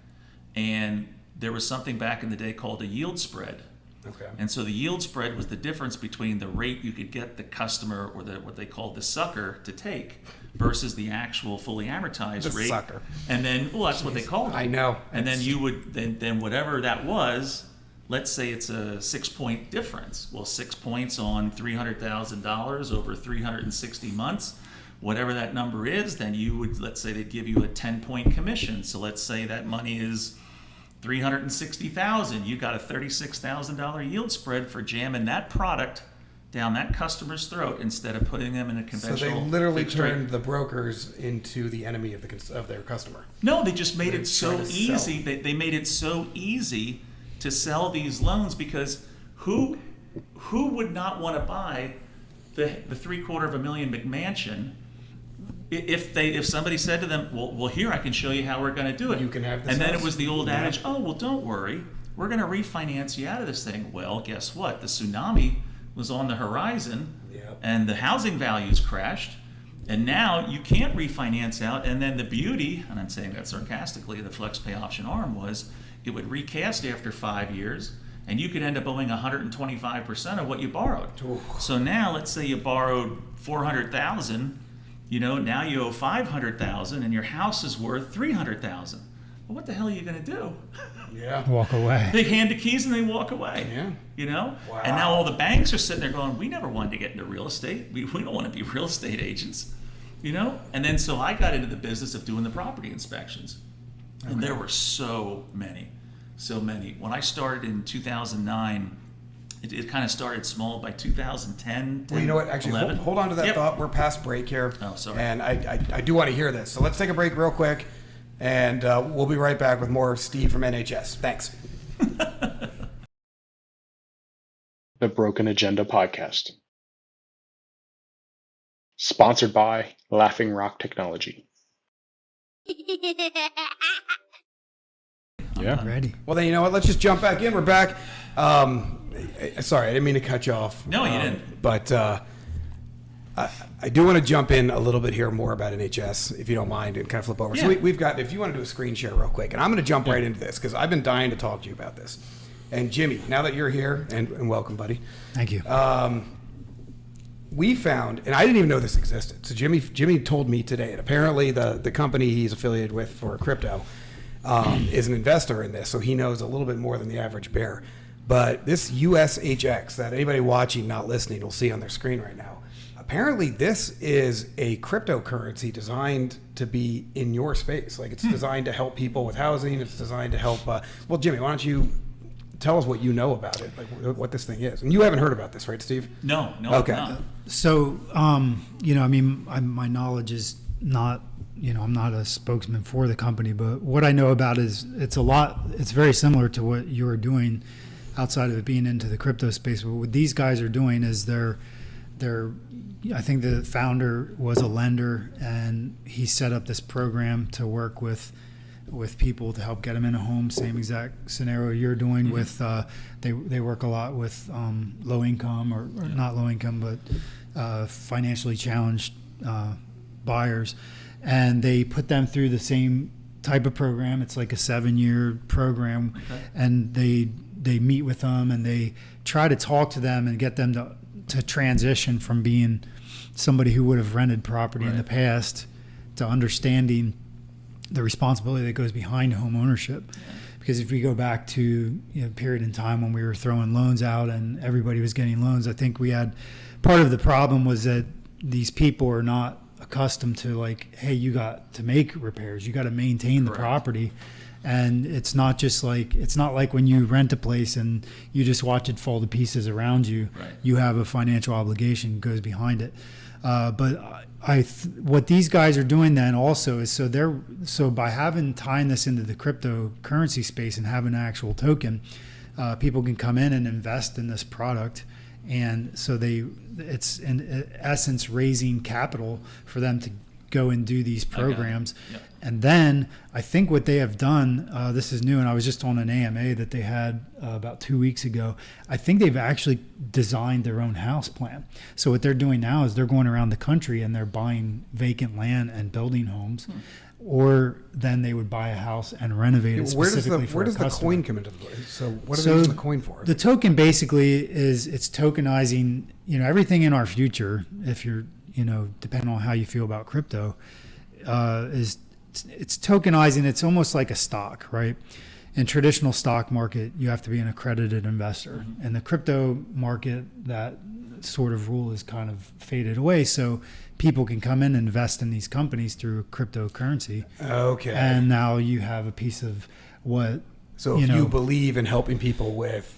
Speaker 5: and there was something back in the day called a yield spread.
Speaker 2: Okay.
Speaker 5: And so the yield spread was the difference between the rate you could get the customer or what they called the sucker to take versus the actual fully amortized
Speaker 2: The
Speaker 5: rate.
Speaker 2: sucker.
Speaker 5: And then, well, that's what they called it.
Speaker 2: I know.
Speaker 5: And then you would then whatever that was. Let's say it's a 6-point difference. Well, 6 points on $300,000 over 360 months, whatever that number is, then you would, let's say they'd give you a 10-point commission. So let's say that money is $360,000. You got a $36,000 yield spread for jamming that product down that customer's throat instead of putting them in a conventional.
Speaker 2: So they literally
Speaker 5: fixed rate.
Speaker 2: turned the brokers into the enemy of their customer.
Speaker 5: No, they just made
Speaker 2: They're
Speaker 5: it so
Speaker 2: trying to
Speaker 5: easy. They made it so easy to sell these loans because who would not want to buy the $750,000 McMansion if somebody said to them, well, here I can show you how we're going to do it.
Speaker 2: You can have this
Speaker 5: And then
Speaker 2: house.
Speaker 5: it was the old adage, oh, well, don't worry, we're going to refinance you out of this thing. Well, guess what? The tsunami was on the horizon,
Speaker 2: Yep.
Speaker 5: and the housing values crashed, And now you can't refinance out. And then the beauty, and I'm saying that sarcastically, the FlexPay option arm was it would recast after 5 years, and you could end up owing 125% of what you borrowed.
Speaker 2: Ooh.
Speaker 5: So now, let's say you borrowed $400,000, now you owe $500,000, and your house is worth $300,000. Well, what the hell are you going to do?
Speaker 2: Yeah.
Speaker 1: Walk away.
Speaker 5: They hand the keys and they walk away.
Speaker 2: Yeah. Wow.
Speaker 5: And now all the banks are sitting there going, we never wanted to get into real estate. We don't want to be real estate agents, And then so I got into the business of doing the property inspections. Okay. And there were so many. When I started in 2009, it kind of started small. By 2010,
Speaker 2: Well, you know what? Actually,
Speaker 5: 11.
Speaker 2: hold on to that thought. We're past break here.
Speaker 5: Oh, sorry.
Speaker 2: And I do want to hear this. So let's take a break real quick, and we'll be right back with more Steve from NHS. Thanks.
Speaker 3: The Broken Agenda Podcast. Sponsored by Laughing Rock Technology.
Speaker 4: Yeah.
Speaker 1: Ready.
Speaker 2: Well, then you know what? Let's just jump back in. We're back. Sorry, I didn't mean to cut you off.
Speaker 5: No, you didn't.
Speaker 2: But I do want to jump in a little bit here more about NHS, if you don't mind, and kind of flip over.
Speaker 5: Yeah.
Speaker 2: So we've got, if you want to do a screen share real quick, and I'm going to jump right into this because I've been dying to talk to you about this. And Jimmy, now that you're here, and welcome, buddy.
Speaker 1: Thank you.
Speaker 2: We found, and I didn't even know this existed. So Jimmy told me today, and apparently the company he's affiliated with for crypto is an investor in this, so he knows a little bit more than the average bear. But this USHX that anybody watching, not listening, will see on their screen right now, apparently this is a cryptocurrency designed to be in your space. Like it's designed to help people with housing. It's designed to help. Well, Jimmy, why don't you tell us what you know about it, like what this thing is? And you haven't heard about this, right, Steve?
Speaker 5: No.
Speaker 2: Okay.
Speaker 5: No.
Speaker 1: So, my knowledge is not, I'm not a spokesman for the company, but what I know about is it's very similar to what you're doing outside of it being into the crypto space. But what these guys are doing is they're I think the founder was a lender, and he set up this program to work with people to help get them in a home. Same exact scenario you're doing with they work a lot with low income or not low income, but financially challenged buyers, and they put them through the same type of program. It's like a 7-year program, and they meet with them and they try to talk to them and get them to transition from being somebody who would have rented property in the past to understanding the responsibility that goes behind home ownership. Because if we go back to a period in time when we were throwing loans out and everybody was getting loans, I think we had part of the problem was that these people are not accustomed to like, hey, you got to make repairs, you got to maintain the property. And it's not like when you rent a place and you just watch it fall to pieces around you. You have a financial obligation that goes behind it. But what these guys are doing then also is so by tying this into the cryptocurrency space and having an actual token, people can come in and invest in this product, and so it's in essence raising capital for them to go and do these programs. And then I think what they have done, this is new, and I was just on an AMA that they had about 2 weeks ago. I think they've actually designed their own house plan. So what they're doing now is they're going around the country and they're buying vacant land and building homes, or then they would buy a house and renovate it specifically for a customer.
Speaker 2: Where does the coin come into the play? So what are they using the coin for?
Speaker 1: The token basically it's tokenizing, everything in our future, if you're, depending on how you feel about crypto, it's tokenizing. It's almost like a stock, right? In traditional stock market, you have to be an accredited investor. In the crypto market, that sort of rule is kind of faded away. So people can come in and invest in these companies through cryptocurrency.
Speaker 2: Okay.
Speaker 1: And now you have a piece of what.
Speaker 2: So if you believe in helping people with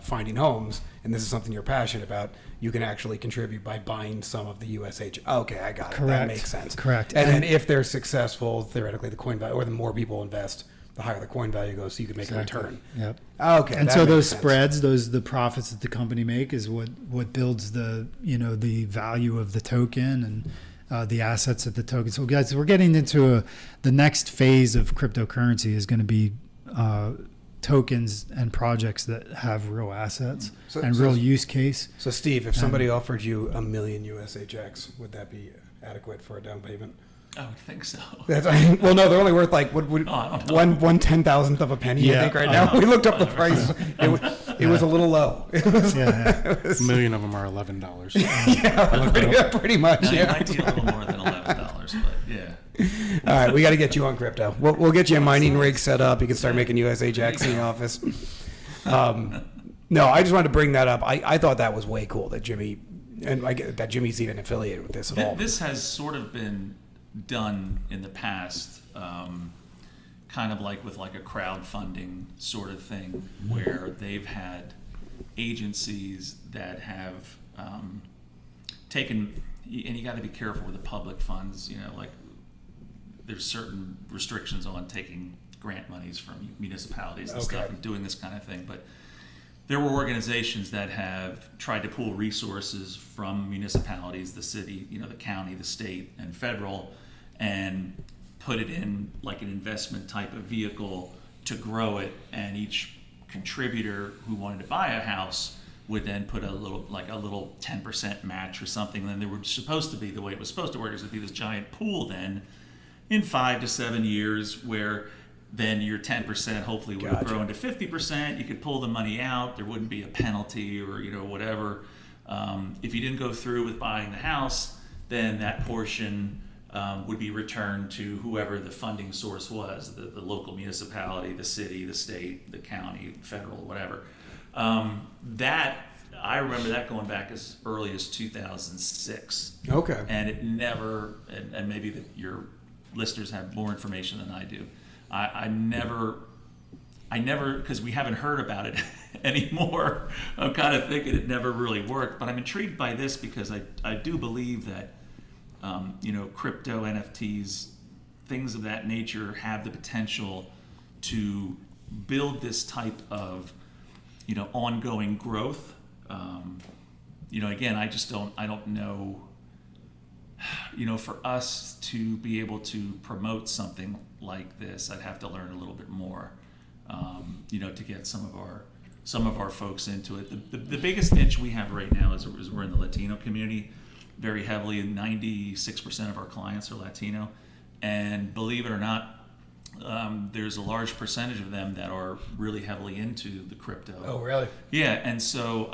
Speaker 2: finding homes, and this is something you're passionate about, you can actually contribute by buying some of the USH. Okay, I got it.
Speaker 1: Correct.
Speaker 2: That makes sense.
Speaker 1: Correct.
Speaker 2: And then if they're successful, theoretically, the coin value, or the more people invest, the higher the coin value goes, so you can make a return.
Speaker 1: Yep.
Speaker 2: Okay.
Speaker 1: And so those spreads, the profits that the company make is what builds the the value of the token and the assets of the token. So guys, we're getting into the next phase of cryptocurrency is going to be tokens and projects that have real assets and real use case.
Speaker 2: So Steve, if somebody offered you $1 million USHX, would that be adequate for a down payment?
Speaker 5: I would think so.
Speaker 2: Well, no, they're only worth like what would
Speaker 5: Oh, I don't know.
Speaker 2: one 10,000th of a penny. I
Speaker 1: Yeah.
Speaker 2: think right
Speaker 5: I
Speaker 2: now
Speaker 5: know.
Speaker 2: we looked up the price. It was a little low. It was,
Speaker 1: Yeah.
Speaker 4: A million of them are $11.
Speaker 2: pretty much.
Speaker 5: Now, you
Speaker 2: Yeah.
Speaker 5: might need a little more than $11, but yeah.
Speaker 2: All right, we got to get you on crypto. We'll get you a mining rig set up. You can start making USA Jacks in the office. No, I just wanted to bring that up. I thought that was way cool that Jimmy, and I get that Jimmy's even affiliated with this at all.
Speaker 5: This has sort of been done in the past, kind of like with like a crowdfunding sort of thing, where they've had agencies that have taken, and you got to be careful with the public funds, like there's certain restrictions on taking grant monies from municipalities and stuff and doing this kind of thing, but there were organizations that have tried to pool resources from municipalities, the city, the county, the state, and federal, and put it in like an investment type of vehicle to grow it. And each contributor who wanted to buy a house would then put a little 10% match or something. And then there were supposed to be, the way it was supposed to work is to be this giant pool then in 5 to 7 years where then your 10% hopefully would grow into 50%. You could pull the money out. There wouldn't be a penalty or whatever. If you didn't go through with buying the house, then that portion would be returned to whoever the funding source was, the local municipality, the city, the state, the county, federal, whatever. I remember that going back as early as 2006.
Speaker 2: Okay.
Speaker 5: And it never, and maybe your listeners have more information than I do. I never, because we haven't heard about it anymore. I'm kind of thinking it never really worked, but I'm intrigued by this because I do believe that, crypto, NFTs, things of that nature have the potential to build this type of, ongoing growth. Again, I don't know, for us to be able to promote something like this, I'd have to learn a little bit more, to get some of our folks into it. The biggest niche we have right now is we're in the Latino community very heavily, and 96% of our clients are Latino. And believe it or not, there's a large percentage of them that are really heavily into the crypto.
Speaker 2: Oh, really?
Speaker 5: Yeah, and so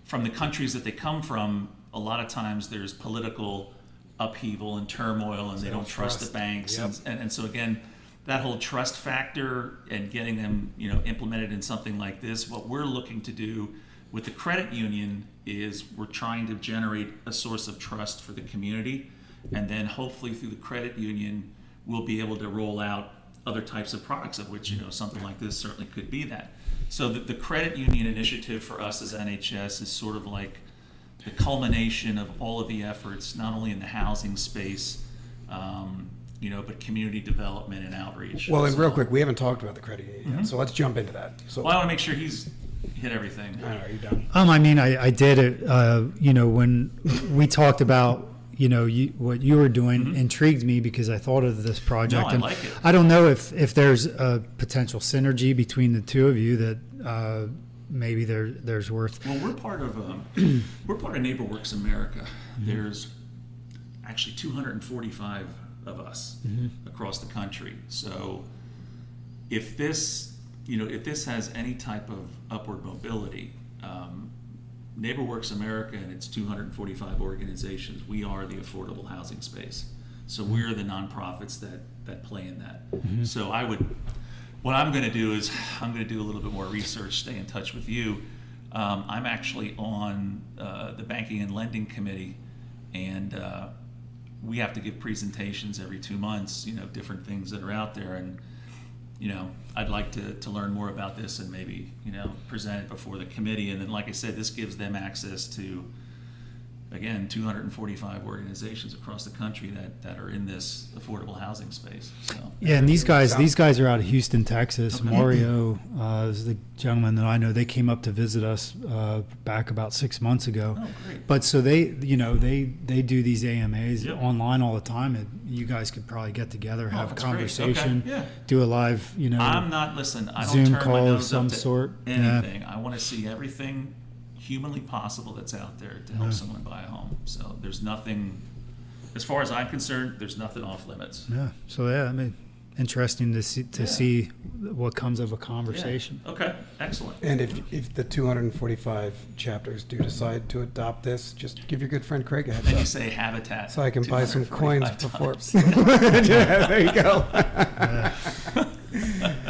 Speaker 5: from the countries that they come from, a lot of times there's political upheaval and turmoil, and they don't trust the banks.
Speaker 2: Yep.
Speaker 5: And so again, that whole trust factor and getting them, implemented in something like this, what we're looking to do with the credit union is we're trying to generate a source of trust for the community, and then hopefully through the credit union, we'll be able to roll out other types of products, of which, something like this certainly could be that. So the credit union initiative for us as NHS is sort of like the culmination of all of the efforts, not only in the housing space, but community development and outreach.
Speaker 2: Well, and real quick, we haven't talked about the credit union yet, so let's jump into that. So,
Speaker 5: Well, I want to make sure he's hit everything.
Speaker 2: all right, are you done?
Speaker 1: I did it, when we talked about, what you were doing intrigued me because I thought of this project.
Speaker 5: No, I
Speaker 1: and
Speaker 5: like it.
Speaker 1: I don't know if there's a potential synergy between the two of you that maybe there's worth.
Speaker 5: Well, we're part of NeighborWorks America. There's actually 245 of us across the country. So if this has any type of upward mobility, NeighborWorks America and its 245 organizations, we are the affordable housing space. So we're the nonprofits that play in that. So what I'm going to do is I'm going to do a little bit more research, stay in touch with you. I'm actually on the Banking and Lending Committee, and we have to give presentations every 2 months, different things that are out there. And, I'd like to learn more about this and maybe, present it before the committee. And then, like I said, this gives them access to, again, 245 organizations across the country that are in this affordable housing space. So
Speaker 1: Yeah, and these guys are out of Houston, Texas.
Speaker 5: Okay.
Speaker 1: Mario is the gentleman that I know. They came up to visit us back about 6 months ago.
Speaker 5: Oh, great.
Speaker 1: But so they do these AMAs
Speaker 5: Yep.
Speaker 1: online all the time, and you guys could probably get together, have a
Speaker 5: that's great.
Speaker 1: conversation,
Speaker 5: Okay, yeah.
Speaker 1: do a live,
Speaker 5: I don't
Speaker 1: Zoom
Speaker 5: turn
Speaker 1: call
Speaker 5: my
Speaker 1: of
Speaker 5: nose
Speaker 1: some
Speaker 5: up to
Speaker 1: sort.
Speaker 5: anything. I want to see everything humanly possible that's out there to help someone buy a home. So there's nothing as far as I'm concerned, there's nothing off limits.
Speaker 1: Yeah. So yeah, I mean, interesting to see what comes of a
Speaker 5: Yeah.
Speaker 1: conversation.
Speaker 5: Okay, excellent.
Speaker 2: And if the 245 chapters do decide to adopt this, just give your good friend Craig a heads
Speaker 5: Then you
Speaker 2: up.
Speaker 5: say habitat.
Speaker 2: So I can buy some coins
Speaker 5: 245
Speaker 2: before.
Speaker 5: times.
Speaker 2: Yeah, there you go.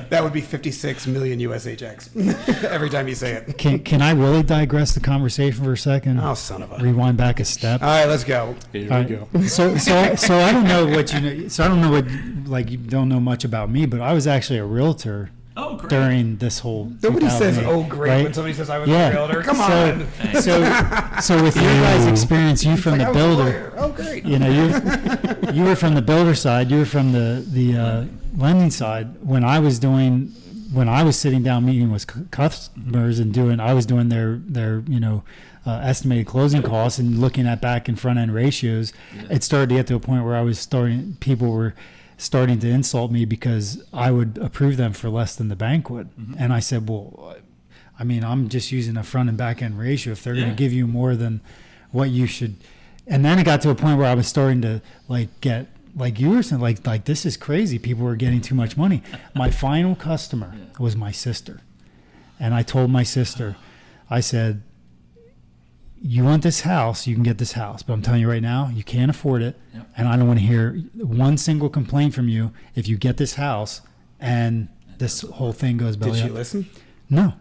Speaker 2: That would be 56 million USHX every time you say it.
Speaker 1: Can I really digress the conversation for a second?
Speaker 2: Oh, son of a.
Speaker 1: Rewind back a step.
Speaker 2: All right, let's go.
Speaker 4: Here
Speaker 1: All
Speaker 4: we
Speaker 1: right.
Speaker 4: go.
Speaker 1: So I don't know what you know. So I don't know what, like, you don't know much about me, but I was actually a realtor
Speaker 5: Oh, great.
Speaker 1: during this whole.
Speaker 2: Nobody says,
Speaker 1: 2008,
Speaker 2: "Oh, great,"
Speaker 1: right?
Speaker 2: when somebody says I was
Speaker 1: Yeah.
Speaker 2: a realtor. Come
Speaker 1: So-
Speaker 2: on.
Speaker 1: So with your guys' experience, you from
Speaker 2: Like,
Speaker 1: the
Speaker 2: I was a
Speaker 1: builder.
Speaker 2: lawyer. Oh, great.
Speaker 1: You know, you were from the builder side. You were from the lending side. When I was sitting down meeting with customers and I was doing their estimated closing costs and looking at back and front end ratios. It started to get to a point where people were starting to insult me because I would approve them for less than the bank would. And I said, well, I mean, I'm just using a front and back end ratio. If they're going
Speaker 5: Yeah.
Speaker 1: to give you more than what you should. And then it got to a point where I was starting to get, like you were saying, like this is crazy. People were getting too much money. My final customer was my sister. And I told my sister, I said, you want this house, you can get this house. But I'm telling you right now, you can't afford it.
Speaker 5: Yep.
Speaker 1: And I don't want to hear one single complaint from you if you get this house and this whole thing goes
Speaker 2: Did
Speaker 1: belly
Speaker 2: she
Speaker 1: up.
Speaker 2: listen?
Speaker 1: No.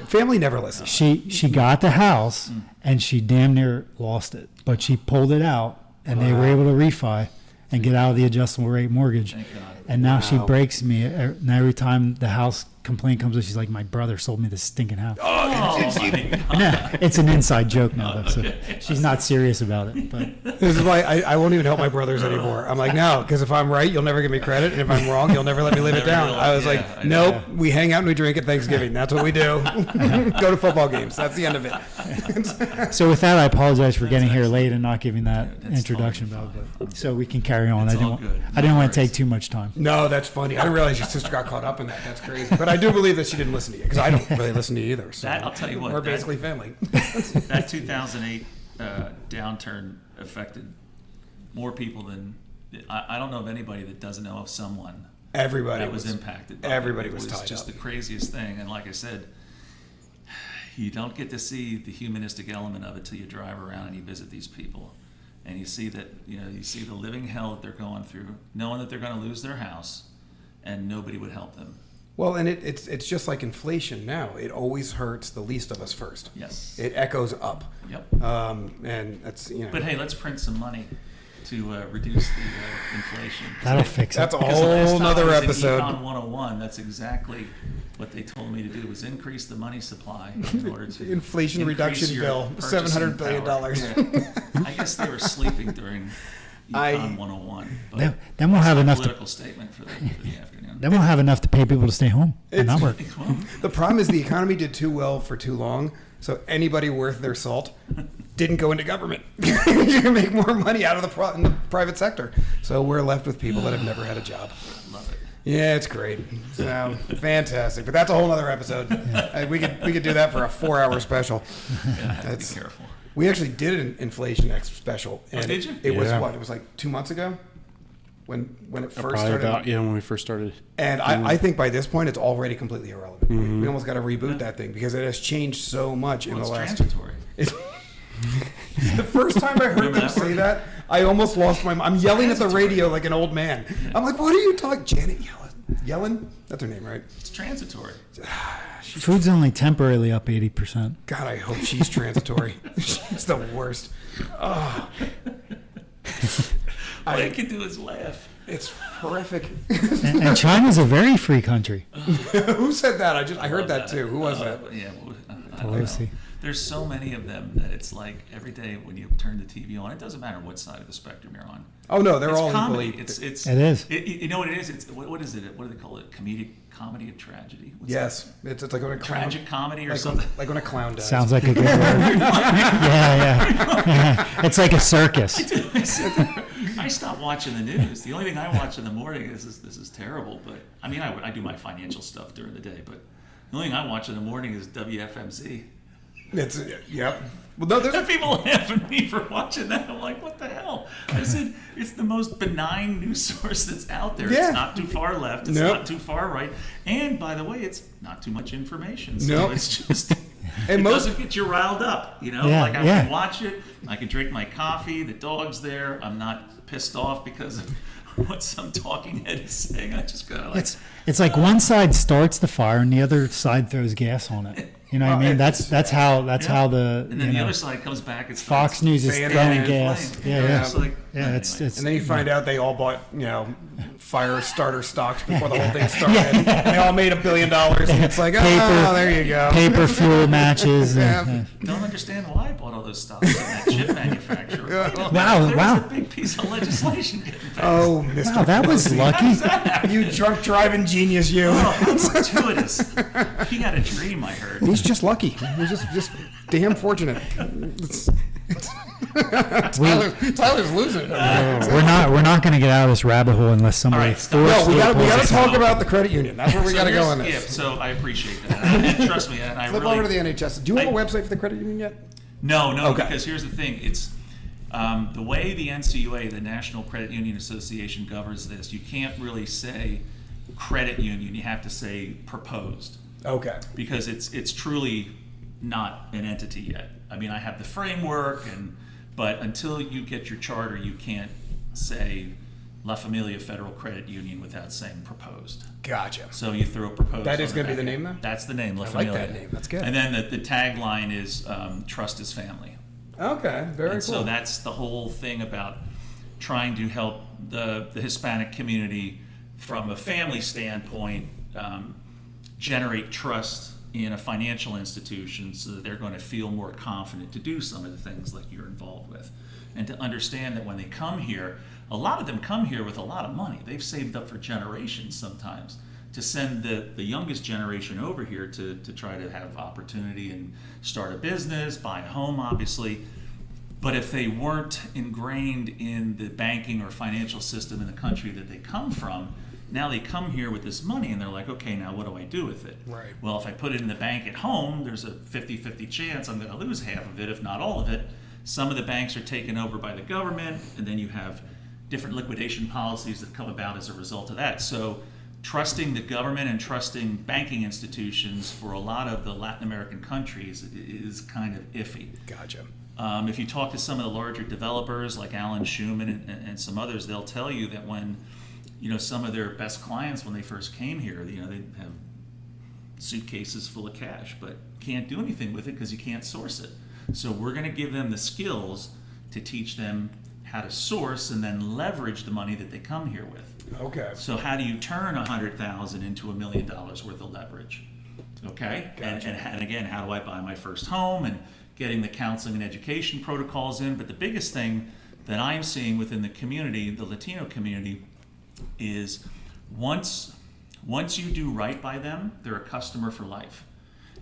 Speaker 2: Family never listens.
Speaker 1: She got the house and she damn near lost it. But she pulled it out and they were able to refi and get out of the adjustable rate mortgage.
Speaker 5: Thank God.
Speaker 1: And now she
Speaker 2: Wow.
Speaker 1: breaks me. And every time the house complaint comes up, she's like, my brother sold me this stinking house.
Speaker 5: Oh, my God.
Speaker 1: No, it's an inside joke now, though, so
Speaker 5: okay.
Speaker 1: she's not serious about it. But
Speaker 2: This is why I won't even help my brothers anymore. I'm like, no, because if I'm right, you'll never give me credit, and if I'm wrong, you'll never let me live it
Speaker 5: Never
Speaker 2: down.
Speaker 5: will.
Speaker 2: I was
Speaker 5: Yeah, I
Speaker 2: like,
Speaker 5: know.
Speaker 2: nope, we hang out and we drink at Thanksgiving. That's what we do. Go to football games. That's the end of it.
Speaker 1: so with that, I apologize for getting here
Speaker 5: excellent.
Speaker 1: late and not giving that
Speaker 5: That's
Speaker 1: introduction
Speaker 5: totally
Speaker 1: about
Speaker 5: fine.
Speaker 1: it. So we can carry on.
Speaker 5: It's
Speaker 1: I didn't
Speaker 5: all
Speaker 1: want,
Speaker 5: good.
Speaker 1: I didn't
Speaker 5: No
Speaker 1: want to
Speaker 5: worries.
Speaker 1: take too much time.
Speaker 2: No, that's funny. I didn't realize your sister got caught up in that. That's crazy. But I do believe that she didn't listen to you because I don't really listen to you either. So
Speaker 5: That, I'll tell you what,
Speaker 2: we're
Speaker 5: that-
Speaker 2: basically family.
Speaker 5: That 2008 downturn affected more people than I don't know of anybody that doesn't know of someone
Speaker 2: Everybody
Speaker 5: that was impacted. By
Speaker 2: everybody
Speaker 5: it.
Speaker 2: was
Speaker 5: It
Speaker 2: tied
Speaker 5: was just
Speaker 2: up.
Speaker 5: the craziest thing. And like I said, you don't get to see the humanistic element of it till you drive around and you visit these people, and you see that you see the living hell that they're going through, knowing that they're going to lose their house, and nobody would help them.
Speaker 2: Well, and it's just like inflation now. It always hurts the least of us first.
Speaker 5: Yes.
Speaker 2: It echoes up.
Speaker 5: Yep.
Speaker 2: And that's,
Speaker 5: But hey, let's print some money to reduce the inflation.
Speaker 1: That'll fix it.
Speaker 2: That's a
Speaker 5: Because the last
Speaker 2: whole
Speaker 5: time I
Speaker 2: nother
Speaker 5: was in
Speaker 2: episode.
Speaker 5: Econ 101, that's exactly what they told me to do, was increase the money supply in order to
Speaker 2: Inflation
Speaker 5: increase
Speaker 2: reduction
Speaker 5: your
Speaker 2: bill,
Speaker 5: purchasing
Speaker 2: $700 billion.
Speaker 5: power. Yeah. I guess they were sleeping during Econ 101. But
Speaker 1: Then we'll
Speaker 5: that's
Speaker 1: have
Speaker 5: my
Speaker 1: enough to-
Speaker 5: political statement for the afternoon.
Speaker 1: Then we'll have enough to pay people to stay home and not work.
Speaker 5: Well,
Speaker 2: The problem is the economy did too well for too long, so anybody worth their salt didn't go into government. You can make more money out of in the private sector. So we're left with people that have never had a job.
Speaker 5: love it.
Speaker 2: Yeah, it's great. So fantastic. But that's a whole other episode. We could do that for a 4-hour special.
Speaker 5: Yeah, I have to
Speaker 2: That's-
Speaker 5: be careful.
Speaker 2: We actually did an inflation X special. And
Speaker 5: did you?
Speaker 2: It was
Speaker 4: Yeah.
Speaker 2: what? It was like 2 months ago when it first
Speaker 4: Probably
Speaker 2: started.
Speaker 4: about when we first started.
Speaker 2: And I think by this point, it's already completely irrelevant.
Speaker 4: Mm-hmm.
Speaker 2: We almost got to reboot that thing because it has changed so much in
Speaker 5: Well,
Speaker 2: the
Speaker 5: it's
Speaker 2: last.
Speaker 5: transitory.
Speaker 2: The first time I heard
Speaker 5: Remember
Speaker 2: them
Speaker 5: that
Speaker 2: say
Speaker 5: word?
Speaker 2: that, I almost lost my mind. I'm yelling at the
Speaker 5: Transitory.
Speaker 2: radio like an old man. I'm like, what are you talking? Janet Yellen? That's her name, right?
Speaker 5: It's transitory.
Speaker 1: Food's only temporarily up 80%.
Speaker 2: God, I hope she's transitory. She's the worst. Oh.
Speaker 5: All you can do is laugh.
Speaker 2: It's horrific.
Speaker 1: And China's a very free country.
Speaker 2: Who said that? I heard
Speaker 5: Love
Speaker 2: that too. Who was that?
Speaker 5: Yeah, well, I don't know.
Speaker 1: Pelosi.
Speaker 5: There's so many of them that it's like every day when you turn the TV on, it doesn't matter what side of the spectrum you're on.
Speaker 2: Oh no, they're
Speaker 5: It's
Speaker 2: all
Speaker 5: comedy.
Speaker 2: equally.
Speaker 5: It
Speaker 1: is.
Speaker 5: You know what it is? It's what is it? What do they call it? Comedy of tragedy. What's
Speaker 2: Yes, it's like when a
Speaker 5: that?
Speaker 2: clown.
Speaker 5: Tragic comedy or
Speaker 2: Like
Speaker 5: something.
Speaker 2: like when a clown dies.
Speaker 1: Sounds like a good word. Yeah. It's like a circus.
Speaker 5: I stopped watching the news. The only thing I watch in the morning is this is terrible. But I mean, I do my financial stuff during the day. But the only thing I watch in the morning is WFMZ.
Speaker 2: It's yep. Well, no,
Speaker 5: There are people laughing at me for watching that. I'm like, what the hell? I said, it's the most benign news source that's out there.
Speaker 2: Yeah.
Speaker 5: It's not too far left. It's
Speaker 2: Nope.
Speaker 5: not too far right. And by the way, it's not too much information. So
Speaker 2: Nope.
Speaker 5: it's just,
Speaker 2: And
Speaker 5: it
Speaker 2: most-
Speaker 5: doesn't get you riled up. You know,
Speaker 1: Yeah,
Speaker 5: like I
Speaker 1: yeah.
Speaker 5: can watch it. I can drink my coffee. The dog's there. I'm not pissed off because of what some talking head is saying. I just gotta like,
Speaker 1: It's like one side starts the fire and the other side throws gas on it. You know what I
Speaker 2: Well,
Speaker 1: mean? That's how the
Speaker 5: and then
Speaker 1: you
Speaker 5: the
Speaker 1: know,
Speaker 5: other side comes back. It's
Speaker 1: Fox News is
Speaker 2: Fan
Speaker 1: throwing
Speaker 2: and
Speaker 1: gas.
Speaker 5: flame.
Speaker 1: Yeah, yeah.
Speaker 5: It's like,
Speaker 1: Yeah, it's
Speaker 5: anyway.
Speaker 2: And then you find out they all bought, fire starter stocks before the whole thing started. And they all made $1 billion. And it's like, there you go.
Speaker 1: paper fuel matches.
Speaker 2: Yeah.
Speaker 5: Don't understand why I bought all those stocks in that chip manufacturer.
Speaker 2: Yeah.
Speaker 1: Wow,
Speaker 5: There
Speaker 1: wow.
Speaker 5: was a big piece of legislation getting passed.
Speaker 2: Oh, Mr.
Speaker 1: Wow, that was
Speaker 2: Pelosi.
Speaker 1: lucky.
Speaker 2: You drunk driving genius, you.
Speaker 5: Oh, how fortuitous. He had a dream, I heard.
Speaker 2: He's just lucky. He's just damn fortunate. Tyler's losing it.
Speaker 1: We're not going to get out of this rabbit hole unless somebody
Speaker 5: All right, stop.
Speaker 1: forces
Speaker 2: No, we got
Speaker 5: Well,
Speaker 2: to talk about the credit union. That's where we got to go on
Speaker 5: Yeah,
Speaker 2: this.
Speaker 5: so I appreciate that. And trust me, and I
Speaker 2: Flip
Speaker 5: really...
Speaker 2: over to the NHS. Do you have a
Speaker 5: I-
Speaker 2: website for the credit union yet?
Speaker 5: No,
Speaker 2: Okay.
Speaker 5: because here's the thing. It's the way the NCUA, the National Credit Union Association, governs this. You can't really say credit union. You have to say proposed,
Speaker 2: Okay.
Speaker 5: because it's truly not an entity yet. I mean, I have the framework, but until you get your charter, you can't say La Familia Federal Credit Union without saying proposed.
Speaker 2: Gotcha.
Speaker 5: So you throw proposed.
Speaker 2: That is
Speaker 5: on
Speaker 2: gonna be
Speaker 5: back
Speaker 2: the
Speaker 5: end.
Speaker 2: name, though?
Speaker 5: That's the name, La
Speaker 2: I like
Speaker 5: Familia.
Speaker 2: that name. That's good.
Speaker 5: And then the tagline is trust is family.
Speaker 2: Okay. Very
Speaker 5: And
Speaker 2: cool.
Speaker 5: so that's the whole thing about trying to help the Hispanic community from a family standpoint generate trust in a financial institution so that they're going to feel more confident to do some of the things like you're involved with. And to understand that when they come here, a lot of them come here with a lot of money. They've saved up for generations sometimes to send the youngest generation over here to try to have opportunity and start a business, buy a home, obviously. But if they weren't ingrained in the banking or financial system in the country that they come from, now they come here with this money and they're like, okay, now what do I do with it?
Speaker 2: Right.
Speaker 5: Well, if I put it in the bank at home, there's a 50-50 chance I'm going to lose half of it, if not all of it. Some of the banks are taken over by the government, and then you have different liquidation policies that come about as a result of that. So trusting the government and trusting banking institutions for a lot of the Latin American countries is kind of iffy.
Speaker 2: Gotcha.
Speaker 5: If you talk to some of the larger developers like Alan Schumann and some others, they'll tell you that when, some of their best clients, when they first came here, they have suitcases full of cash, but can't do anything with it because you can't source it. So we're going to give them the skills to teach them how to source and then leverage the money that they come here with.
Speaker 2: Okay.
Speaker 5: So how do you turn $100,000 into $1 million worth of leverage? Okay,
Speaker 2: Gotcha.
Speaker 5: and again, how do I buy my first home and getting the counseling and education protocols in? But the biggest thing that I'm seeing within the community, the Latino community, is once you do right by them, they're a customer for life.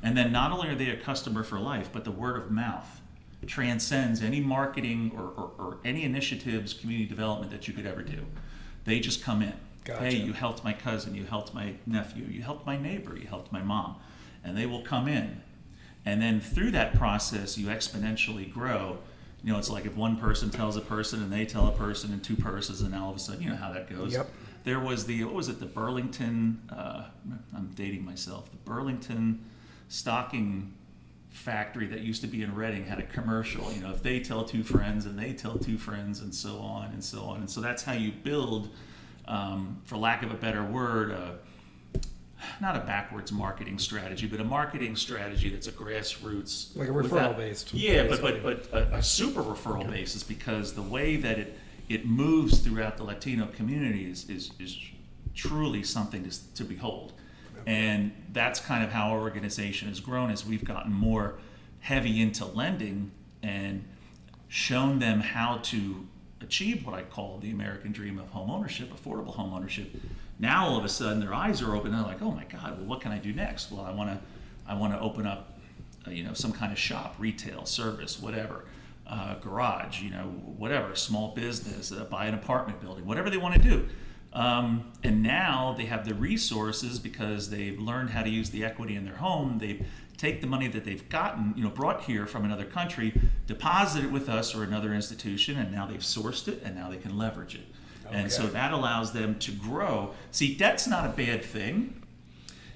Speaker 5: And then not only are they a customer for life, but the word of mouth transcends any marketing or any initiatives, community development that you could ever do. They just come in.
Speaker 2: Gotcha.
Speaker 5: Hey, you helped my cousin, you helped my nephew, you helped my neighbor, you helped my mom. And they will come in. And then through that process, you exponentially grow. It's like if one person tells a person and they tell a person and two persons, and now all of a sudden, you know how that goes.
Speaker 2: Yep.
Speaker 5: There was the Burlington, I'm dating myself, the Burlington stocking factory that used to be in Reading had a commercial, if they tell two friends and they tell two friends and so on and so on. And so that's how you build, for lack of a better word, not a backwards marketing strategy, but a marketing strategy that's a grassroots.
Speaker 2: Like a referral based.
Speaker 5: Yeah, but a super referral basis, because the way that it moves throughout the Latino community is truly something to behold. And that's kind of how our organization has grown as we've gotten more heavy into lending and shown them how to achieve what I call the American dream of home ownership, affordable home ownership. Now all of a sudden their eyes are open. They're like, oh my God, well, what can I do next? Well, I want to open up, some kind of shop, retail, service, whatever, garage, whatever, small business, buy an apartment building, whatever they want to do. And now they have the resources because they've learned how to use the equity in their home. They've take the money that they've gotten, brought here from another country, deposit it with us or another institution, and now they've sourced it, and now they can leverage it. And so that allows them to grow. See, debt's not a bad thing.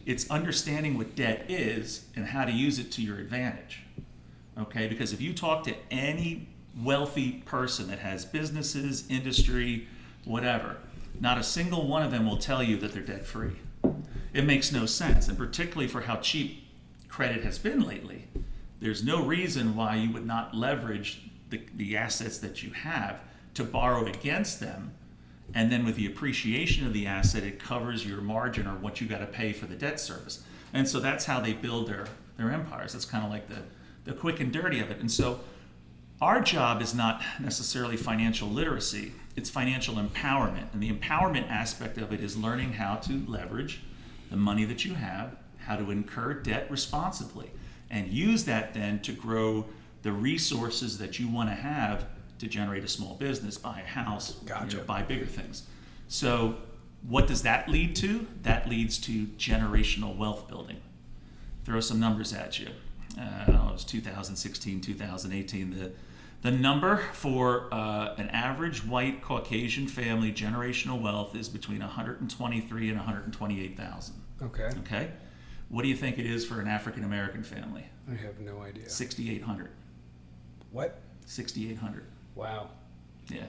Speaker 5: It's understanding what debt is and how to use it to your advantage. Okay? Because if you talk to any wealthy person that has businesses, industry, whatever, not a single one of them will tell you that they're debt free. It makes no sense, and particularly for how cheap credit has been lately, there's no reason why you would not leverage the assets that you have to borrow against them, and then with the appreciation of the asset, it covers your margin or what you got to pay for the debt service. And so that's how they build their empires. That's kind of like the quick and dirty of it. And so our job is not necessarily financial literacy, it's financial empowerment. And the empowerment aspect of it is learning how to leverage the money that you have, how to incur debt responsibly, and use that then to grow the resources that you want to have to generate a small business, buy a house, buy bigger things. So what does that lead to? That leads to generational wealth building. Throw some numbers at you. I don't know, it was 2016, 2018. The number for an average white Caucasian family generational wealth is between 123 and 128,000. Okay. What do you think it is for an African American family?
Speaker 2: I have no idea.
Speaker 5: 6,800.
Speaker 2: What?
Speaker 5: 6,800.
Speaker 2: Wow.
Speaker 5: Yeah.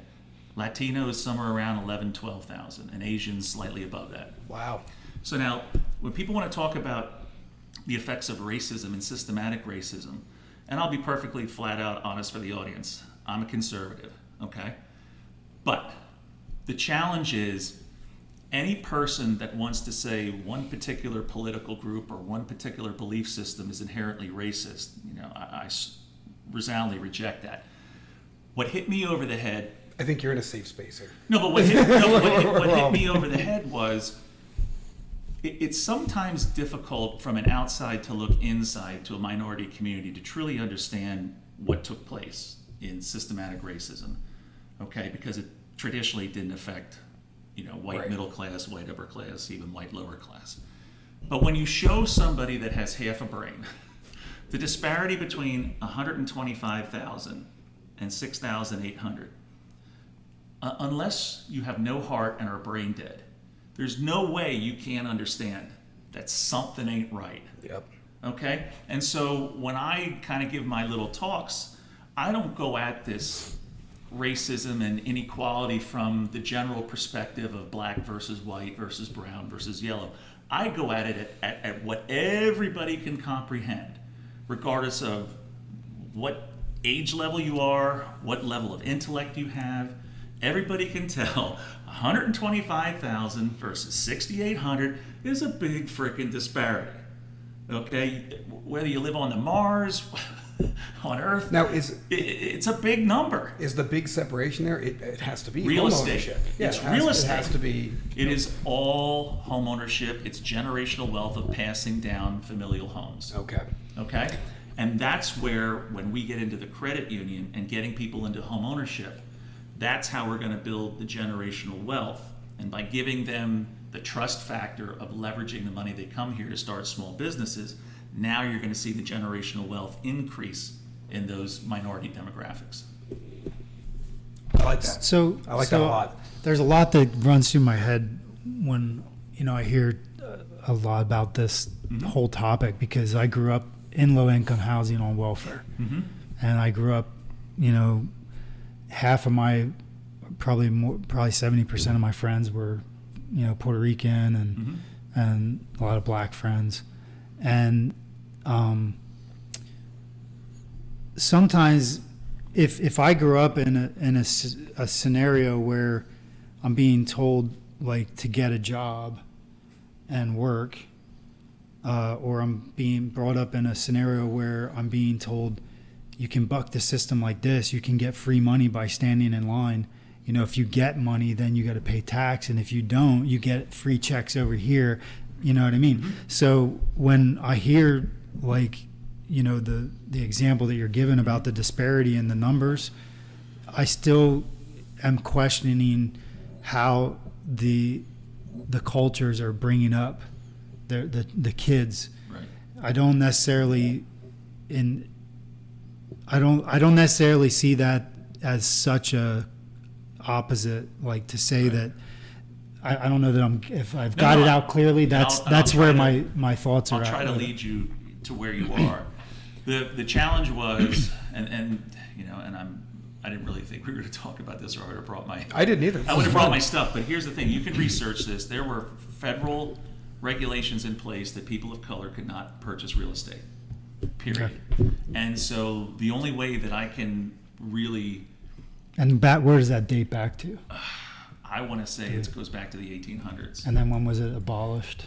Speaker 5: Latino is somewhere around 11, 12,000, and Asians slightly above that.
Speaker 2: Wow.
Speaker 5: So now, when people want to talk about the effects of racism and systematic racism, and I'll be perfectly flat out honest for the audience, I'm a conservative, okay? But the challenge is any person that wants to say one particular political group or one particular belief system is inherently racist, I resoundingly reject that. What hit me over the head...
Speaker 2: I think you're in a safe space here.
Speaker 5: No, but what hit me over the head was it's sometimes difficult from an outside to look inside to a minority community to truly understand what took place in systematic racism, okay? Because it traditionally didn't affect, white middle class, white upper class, even white lower class. But when you show somebody that has half a brain, the disparity between 125,000 and 6,800, unless you have no heart and are brain dead, there's no way you can't understand that something ain't right.
Speaker 2: Yep.
Speaker 5: Okay? And so when I kind of give my little talks, I don't go at this racism and inequality from the general perspective of black versus white versus brown versus yellow. I go at it at what everybody can comprehend, regardless of what age level you are, what level of intellect you have. Everybody can tell 125,000 versus 6,800 is a big frickin' disparity. Okay? Whether you live on the Mars, on Earth,
Speaker 2: now
Speaker 5: it's a big number.
Speaker 2: Is the big separation there? It has to be
Speaker 5: real
Speaker 2: home
Speaker 5: estate.
Speaker 2: ownership. Yeah,
Speaker 5: It's real estate.
Speaker 2: It has to be.
Speaker 5: It is all home ownership. It's generational wealth of passing down familial homes. Okay? And that's where, when we get into the credit union and getting people into home ownership, that's how we're going to build the generational wealth. And by giving them the trust factor of leveraging the money they come here to start small businesses, now you're going to see the generational wealth increase in those minority demographics.
Speaker 2: I like that.
Speaker 1: So
Speaker 2: I like that a lot.
Speaker 1: There's a lot that runs through my head when I hear a lot about this whole topic, because I grew up in low-income housing on welfare, and I grew up, half of my probably 70% of my friends were, Puerto Rican and a lot of black friends, and sometimes if I grew up in a scenario where I'm being told like to get a job and work, or I'm being brought up in a scenario where I'm being told you can buck the system like this, you can get free money by standing in line. If you get money, then you got to pay tax, and if you don't, you get free checks over here. You know what I mean? So when I hear like, the example that you're given about the disparity in the numbers, I still am questioning how the cultures are bringing up the kids.
Speaker 5: Right.
Speaker 1: I don't necessarily I don't necessarily see that as such a opposite, like to say that I don't know that if I've got it out clearly, that's where my thoughts are
Speaker 5: I'll
Speaker 1: at.
Speaker 5: try to lead you to where you are. The challenge was, and you know, and I didn't really think we were going to talk about this, or I would have brought my.
Speaker 2: I didn't either.
Speaker 5: I would have brought my stuff, but here's the thing: you can research this. There were federal regulations in place that people of color could not purchase real estate. Period.
Speaker 1: Okay.
Speaker 5: And so the only way that I can really,
Speaker 1: And where does that date back to?
Speaker 5: I want to say it goes back to the 1800s.
Speaker 1: And then when was it abolished?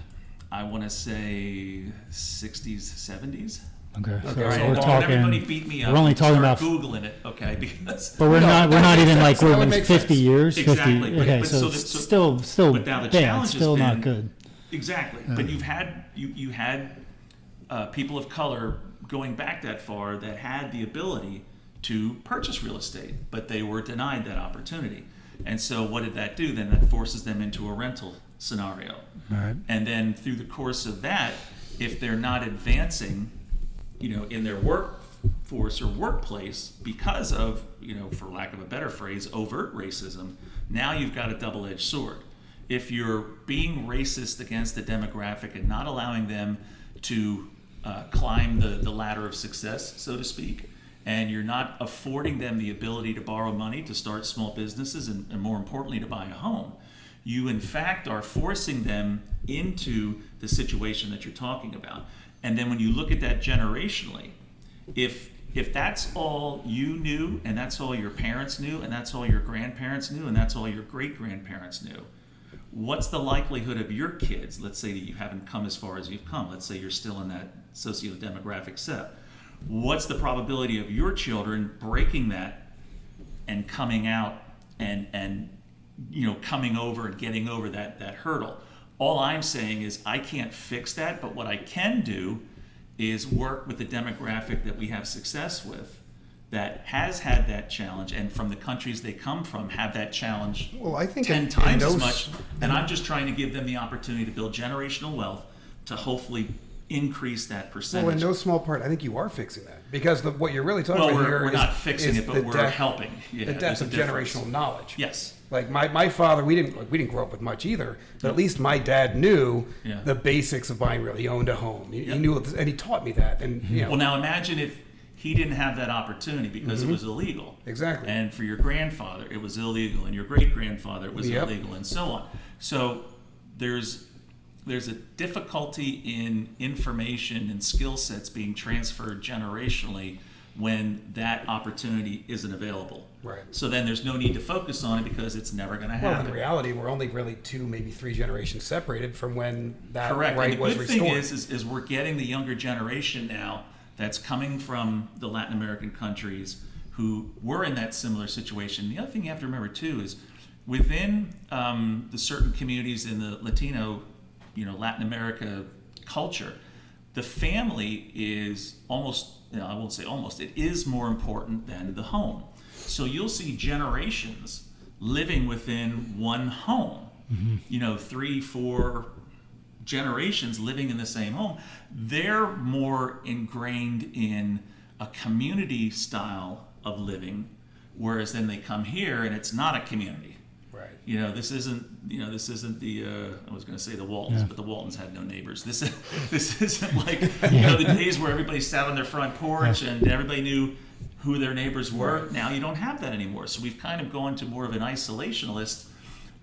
Speaker 5: I want to say 60s, 70s.
Speaker 1: Okay, so
Speaker 2: Okay,
Speaker 1: we're
Speaker 2: so
Speaker 5: Don't
Speaker 1: talking.
Speaker 5: everybody beat me up.
Speaker 1: We're only
Speaker 5: and
Speaker 1: talking
Speaker 5: start
Speaker 1: about.
Speaker 5: Googling it, okay? Because
Speaker 1: But we're
Speaker 2: No,
Speaker 1: not. We're
Speaker 2: that
Speaker 1: not
Speaker 2: makes
Speaker 1: even
Speaker 2: sense.
Speaker 1: like
Speaker 2: That
Speaker 1: we're
Speaker 2: would
Speaker 1: in
Speaker 2: make
Speaker 1: 50
Speaker 2: sense.
Speaker 1: years. 50.
Speaker 5: Exactly, but-
Speaker 1: Okay,
Speaker 5: but
Speaker 1: so
Speaker 5: so
Speaker 1: it's
Speaker 5: that-
Speaker 1: still.
Speaker 5: but now the
Speaker 1: yeah,
Speaker 5: challenge
Speaker 1: it's
Speaker 5: has
Speaker 1: still not
Speaker 5: been-
Speaker 1: good.
Speaker 5: exactly. But you had people of color going back that far that had the ability to purchase real estate, but they were denied that opportunity. And so what did that do? Then that forces them into a rental scenario.
Speaker 1: All right.
Speaker 5: And then through the course of that, if they're not advancing, you know, in their workforce or workplace because of, you know, for lack of a better phrase, overt racism, now you've got a double-edged sword. If you're being racist against the demographic and not allowing them to climb the ladder of success, so to speak, and you're not affording them the ability to borrow money to start small businesses and more importantly to buy a home, you in fact are forcing them into the situation that you're talking about. And then when you look at that generationally, if that's all you knew and that's all your parents knew and that's all your grandparents knew and that's all your great-grandparents knew, what's the likelihood of your kids, let's say that you haven't come as far as you've come, let's say you're still in that socio-demographic set, what's the probability of your children breaking that and coming out and you know, coming over and getting over that hurdle? All I'm saying is I can't fix that, but what I can do is work with the demographic that we have success with that has had that challenge, and from the countries they come from have that challenge
Speaker 2: Well, I think
Speaker 5: 10
Speaker 2: in
Speaker 5: times as
Speaker 2: those-
Speaker 5: much. And I'm just trying to give them the opportunity to build generational wealth to hopefully increase that percentage.
Speaker 2: Well, in no small part, I think you are fixing that because what you're really talking
Speaker 5: Well,
Speaker 2: about
Speaker 5: we're
Speaker 2: here
Speaker 5: not
Speaker 2: is
Speaker 5: fixing it, but
Speaker 2: the
Speaker 5: we're
Speaker 2: depth-
Speaker 5: helping. Yeah,
Speaker 2: the
Speaker 5: there's
Speaker 2: depth
Speaker 5: a
Speaker 2: of
Speaker 5: difference.
Speaker 2: generational knowledge.
Speaker 5: Yes.
Speaker 2: Like my father, we didn't grow up with much either, but at least my dad knew
Speaker 5: Yeah.
Speaker 2: the basics of buying real. He owned a home. He
Speaker 5: Yeah.
Speaker 2: knew, and he taught me that. And you know,
Speaker 5: Well, now imagine if he didn't have that opportunity because it was illegal.
Speaker 2: Exactly.
Speaker 5: And for your grandfather, it was illegal, and your great-grandfather, it was
Speaker 2: Yep.
Speaker 5: illegal, and so on. So there's a difficulty in information and skill sets being transferred generationally when that opportunity isn't available.
Speaker 2: Right.
Speaker 5: So then there's no need to focus on it because it's never going to
Speaker 2: well,
Speaker 5: happen.
Speaker 2: in reality, we're only really 2, maybe 3 generations separated from when that
Speaker 5: Correct.
Speaker 2: right
Speaker 5: And the
Speaker 2: was
Speaker 5: good
Speaker 2: restored.
Speaker 5: thing is we're getting the younger generation now that's coming from the Latin American countries who were in that similar situation. The other thing you have to remember too is within the certain communities in the Latino, you know, Latin America culture, the family is almost, you know, I won't say almost, it is more important than the home. So you'll see generations living within one home, you know, 3, 4 generations living in the same home. They're more ingrained in a community style of living, whereas then they come here and it's not a community.
Speaker 2: Right.
Speaker 5: You know, this isn't the I was going to say the Waltons, but the Waltons had no neighbors. This isn't like you know the days where everybody sat on their front porch and everybody knew who their neighbors were.
Speaker 2: Right.
Speaker 5: Now you don't have that anymore. So we've kind of gone to more of an isolationist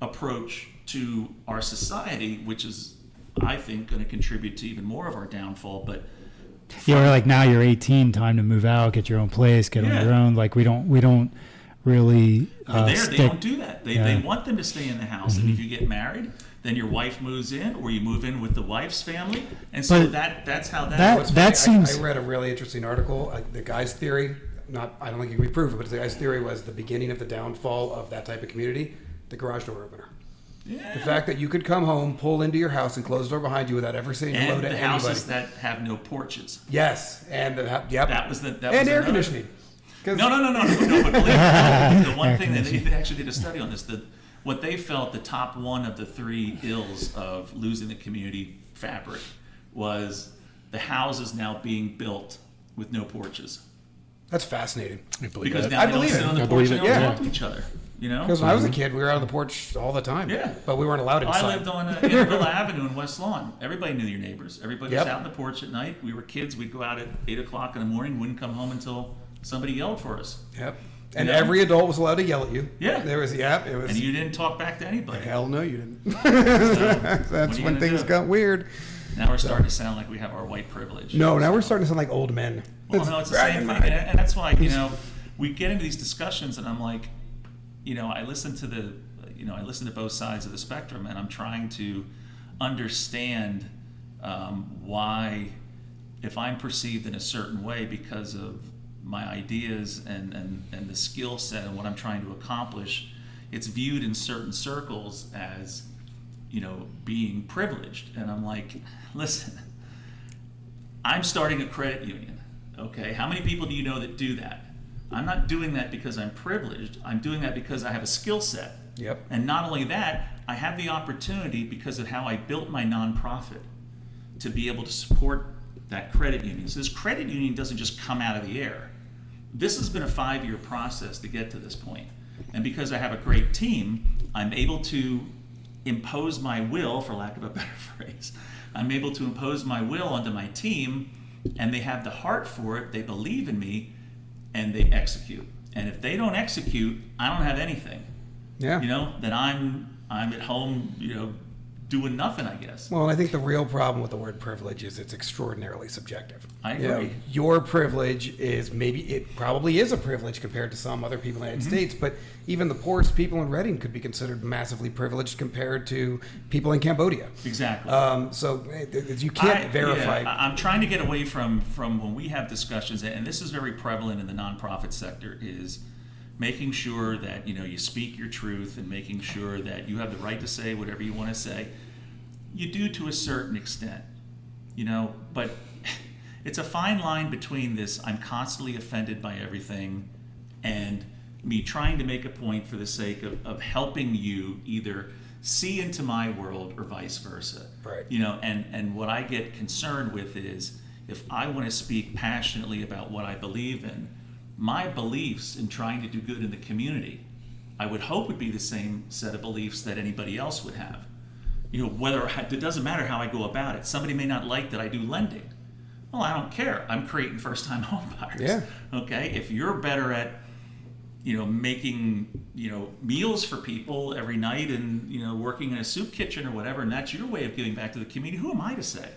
Speaker 5: approach to our society, which is, I think, going to contribute to even more of our downfall. But
Speaker 1: Yeah, we're like now you're 18, time to move out, get your own place, get
Speaker 5: Yeah.
Speaker 1: on your own. Like we don't really
Speaker 5: they
Speaker 1: stick.
Speaker 5: don't do that. They
Speaker 1: Yeah.
Speaker 5: want them to stay in the house, and if you get married, then your wife moves in, or you move in with the wife's family, and so
Speaker 1: But
Speaker 5: that's how that.
Speaker 1: that-
Speaker 2: What's
Speaker 1: that
Speaker 2: funny,
Speaker 1: seems-
Speaker 2: I read a really interesting article. The guy's theory, I don't think you can prove it, but the guy's theory was the beginning of the downfall of that type of community, the garage door opener.
Speaker 5: Yeah.
Speaker 2: The fact that you could come home, pull into your house, and close the door behind you without ever saying hello
Speaker 5: and
Speaker 2: to
Speaker 5: the
Speaker 2: anybody.
Speaker 5: houses that have no porches.
Speaker 2: Yes, and yep.
Speaker 5: That was
Speaker 2: and
Speaker 5: air
Speaker 2: air conditioning. 'Cause-
Speaker 5: No. But believe me, the one thing that they actually did a study on this. What they felt the top one of the 3 ills of losing the community fabric was the houses now being built with no porches.
Speaker 2: That's fascinating.
Speaker 4: I believe
Speaker 5: Because
Speaker 4: that.
Speaker 5: now
Speaker 2: I
Speaker 5: they don't
Speaker 2: believe
Speaker 5: sit
Speaker 2: it.
Speaker 5: on the
Speaker 4: I
Speaker 5: porch
Speaker 4: believe
Speaker 5: and
Speaker 4: it,
Speaker 5: they don't
Speaker 2: yeah.
Speaker 5: talk to each other. You know?
Speaker 2: Because when I was a kid, we were out on the porch all the time.
Speaker 5: Yeah.
Speaker 2: But we weren't allowed inside.
Speaker 5: I lived on Villa Avenue in West Lawn. Everybody knew your neighbors. Everybody was
Speaker 2: Yep.
Speaker 5: out on the porch at night. We were kids. We'd go out at 8 o'clock in the morning. Wouldn't come home until somebody yelled for us.
Speaker 2: Yep. And
Speaker 5: know?
Speaker 2: every adult was allowed to yell at you.
Speaker 5: Yeah.
Speaker 2: There was, yeah, it was.
Speaker 5: And you didn't talk back to anybody.
Speaker 2: Hell no, you didn't.
Speaker 5: So, what
Speaker 2: That's
Speaker 5: are you
Speaker 2: when
Speaker 5: gonna
Speaker 2: things
Speaker 5: do?
Speaker 2: got weird.
Speaker 5: Now we're starting to sound like we have our white privilege.
Speaker 2: No, now we're
Speaker 5: So-
Speaker 2: starting to sound like old men.
Speaker 5: Well, no, it's the
Speaker 2: right
Speaker 5: same
Speaker 2: in
Speaker 5: thing,
Speaker 2: line.
Speaker 5: and that's why we get into these discussions, and I'm like, I listen to both sides of the spectrum, and I'm trying to understand why, if I'm perceived in a certain way because of my ideas and the skill set and what I'm trying to accomplish, it's viewed in certain circles as being privileged, and I'm like, listen. I'm starting a credit union, okay? How many people do you know that do that? I'm not doing that because I'm privileged. I'm doing that because I have a skill set.
Speaker 2: Yep.
Speaker 5: And not only that, I have the opportunity because of how I built my nonprofit to be able to support that credit union. So this credit union doesn't just come out of the air. This has been a 5-year process to get to this point. And because I have a great team, I'm able to impose my will, for lack of a better phrase, I'm able to impose my will onto my team, and they have the heart for it, they believe in me, and they execute. And if they don't execute, I don't have anything.
Speaker 2: Yeah.
Speaker 5: Then I'm at home, doing nothing, I guess.
Speaker 2: Well, and I think the real problem with the word privilege is it's extraordinarily subjective.
Speaker 5: I
Speaker 2: You know,
Speaker 5: agree.
Speaker 2: your privilege is it probably is a privilege compared to some other people in the United States, but even the poorest people in Reading could be considered massively privileged compared to people in Cambodia.
Speaker 5: Exactly.
Speaker 2: So you can't verify.
Speaker 5: I'm trying to get away from when we have discussions, and this is very prevalent in the nonprofit sector, is making sure that you speak your truth and making sure that you have the right to say whatever you want to say. You do to a certain extent, but it's a fine line between this I'm constantly offended by everything and me trying to make a point for the sake of helping you either see into my world or vice versa.
Speaker 2: Right.
Speaker 5: And what I get concerned with is if I want to speak passionately about what I believe in, my beliefs in trying to do good in the community, I would hope would be the same set of beliefs that anybody else would have. It doesn't matter how I go about it. Somebody may not like that I do lending. Well, I don't care. I'm creating first-time home buyers.
Speaker 2: Yeah.
Speaker 5: Okay. If you're better at, making, meals for people every night and, working in a soup kitchen or whatever, and that's your way of giving back to the community, who am I to say?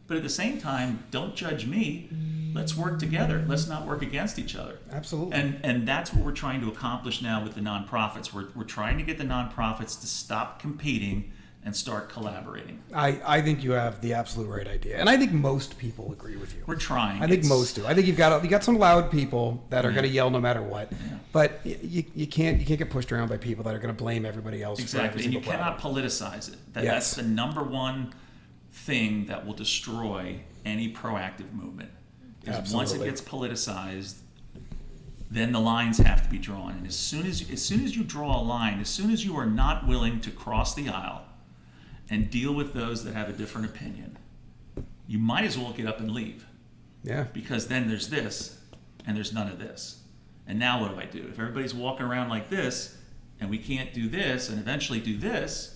Speaker 5: But at the same time, don't judge me. Let's work together. Let's not work against each other.
Speaker 2: Absolutely.
Speaker 5: And that's what we're trying to accomplish now with the nonprofits. We're trying to get the nonprofits to stop competing and start collaborating.
Speaker 2: I think you have the absolute right idea, and I think most people agree with you.
Speaker 5: We're trying.
Speaker 2: I think most do. I think you got some loud people that are
Speaker 5: Yeah.
Speaker 2: going to yell no matter what,
Speaker 5: Yeah.
Speaker 2: but you can't get pushed around by people that are going to blame everybody else. For
Speaker 5: Exactly.
Speaker 2: every
Speaker 5: And you
Speaker 2: single
Speaker 5: cannot
Speaker 2: problem.
Speaker 5: politicize it.
Speaker 2: Yes.
Speaker 5: That's the number one thing that will destroy any proactive movement. Because once it
Speaker 2: Absolutely.
Speaker 5: gets politicized, then the lines have to be drawn. And as soon as you draw a line, as soon as you are not willing to cross the aisle and deal with those that have a different opinion, you might as well get up and leave.
Speaker 2: Yeah.
Speaker 5: Because then there's this and there's none of this. And now what do I do? If everybody's walking around like this and we can't do this and eventually do this,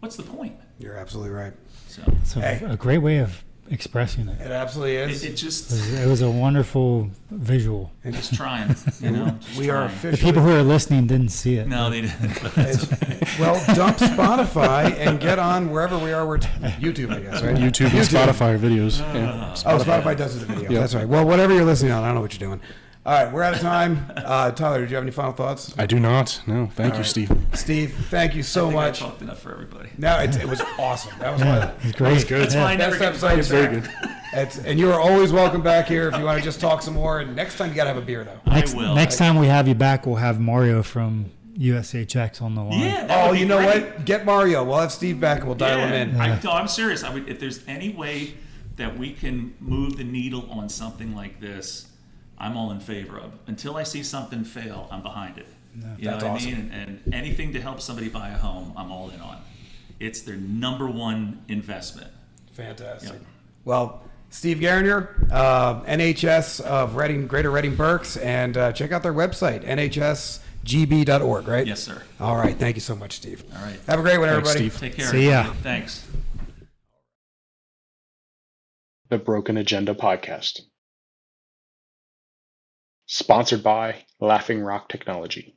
Speaker 5: what's the point?
Speaker 2: You're absolutely right.
Speaker 5: So
Speaker 1: It's a great way of expressing it.
Speaker 2: It absolutely is.
Speaker 5: it just
Speaker 1: It was a wonderful visual.
Speaker 5: just trying, just
Speaker 2: we are
Speaker 5: trying.
Speaker 1: The
Speaker 2: officially.
Speaker 1: people who are listening didn't see it.
Speaker 5: No, they didn't. But that's okay.
Speaker 2: Well, dump Spotify and get on wherever we are. We're YouTube, I guess, right?
Speaker 4: YouTube and Spotify videos. Yeah.
Speaker 2: Oh, Spotify does the video.
Speaker 4: Yep.
Speaker 2: That's right. Well, whatever you're listening on, I don't know what you're doing. All right, we're out of time. Tyler, did you have any final thoughts?
Speaker 4: I do not. No. Thank
Speaker 2: All
Speaker 4: you,
Speaker 2: right.
Speaker 4: Steve.
Speaker 2: Steve, thank you so
Speaker 5: I think
Speaker 2: much.
Speaker 5: I talked enough for everybody.
Speaker 2: No, it was awesome. That was
Speaker 1: Yeah,
Speaker 2: one.
Speaker 1: it's great.
Speaker 4: good.
Speaker 5: That's why I never
Speaker 2: Best
Speaker 5: get
Speaker 2: episode
Speaker 5: invited
Speaker 2: yet.
Speaker 5: back.
Speaker 4: Very good.
Speaker 2: And you are always welcome back here if you want to just talk some more. And next time you got to have a beer, though.
Speaker 1: Next,
Speaker 5: will.
Speaker 1: next time we have you back, we'll have Mario from USHX on the line.
Speaker 5: Yeah, that
Speaker 2: Oh,
Speaker 5: would be
Speaker 2: you know
Speaker 5: great.
Speaker 2: what? Get Mario. We'll have Steve back and we'll dial him in.
Speaker 1: Yeah.
Speaker 5: I'm serious. If there's any way that we can move the needle on something like this, I'm all in favor of. Until I see something fail, I'm behind it. You know
Speaker 2: That's
Speaker 5: what I
Speaker 2: awesome.
Speaker 5: mean? And anything to help somebody buy a home, I'm all in on. It's their number one investment.
Speaker 2: Fantastic.
Speaker 5: Yep.
Speaker 2: Well, Steve Gieringer, NHS of Reading, Greater Reading Berks, and check out their website, nhsgb.org, right?
Speaker 5: Yes, sir.
Speaker 2: All right. Thank you so much, Steve.
Speaker 5: All right.
Speaker 2: Have a great one,
Speaker 4: Thanks,
Speaker 2: everybody.
Speaker 4: Steve.
Speaker 5: Take care.
Speaker 1: See ya.
Speaker 5: everybody. Thanks.
Speaker 3: The Broken Agenda Podcast. Sponsored by Laughing Rock Technology.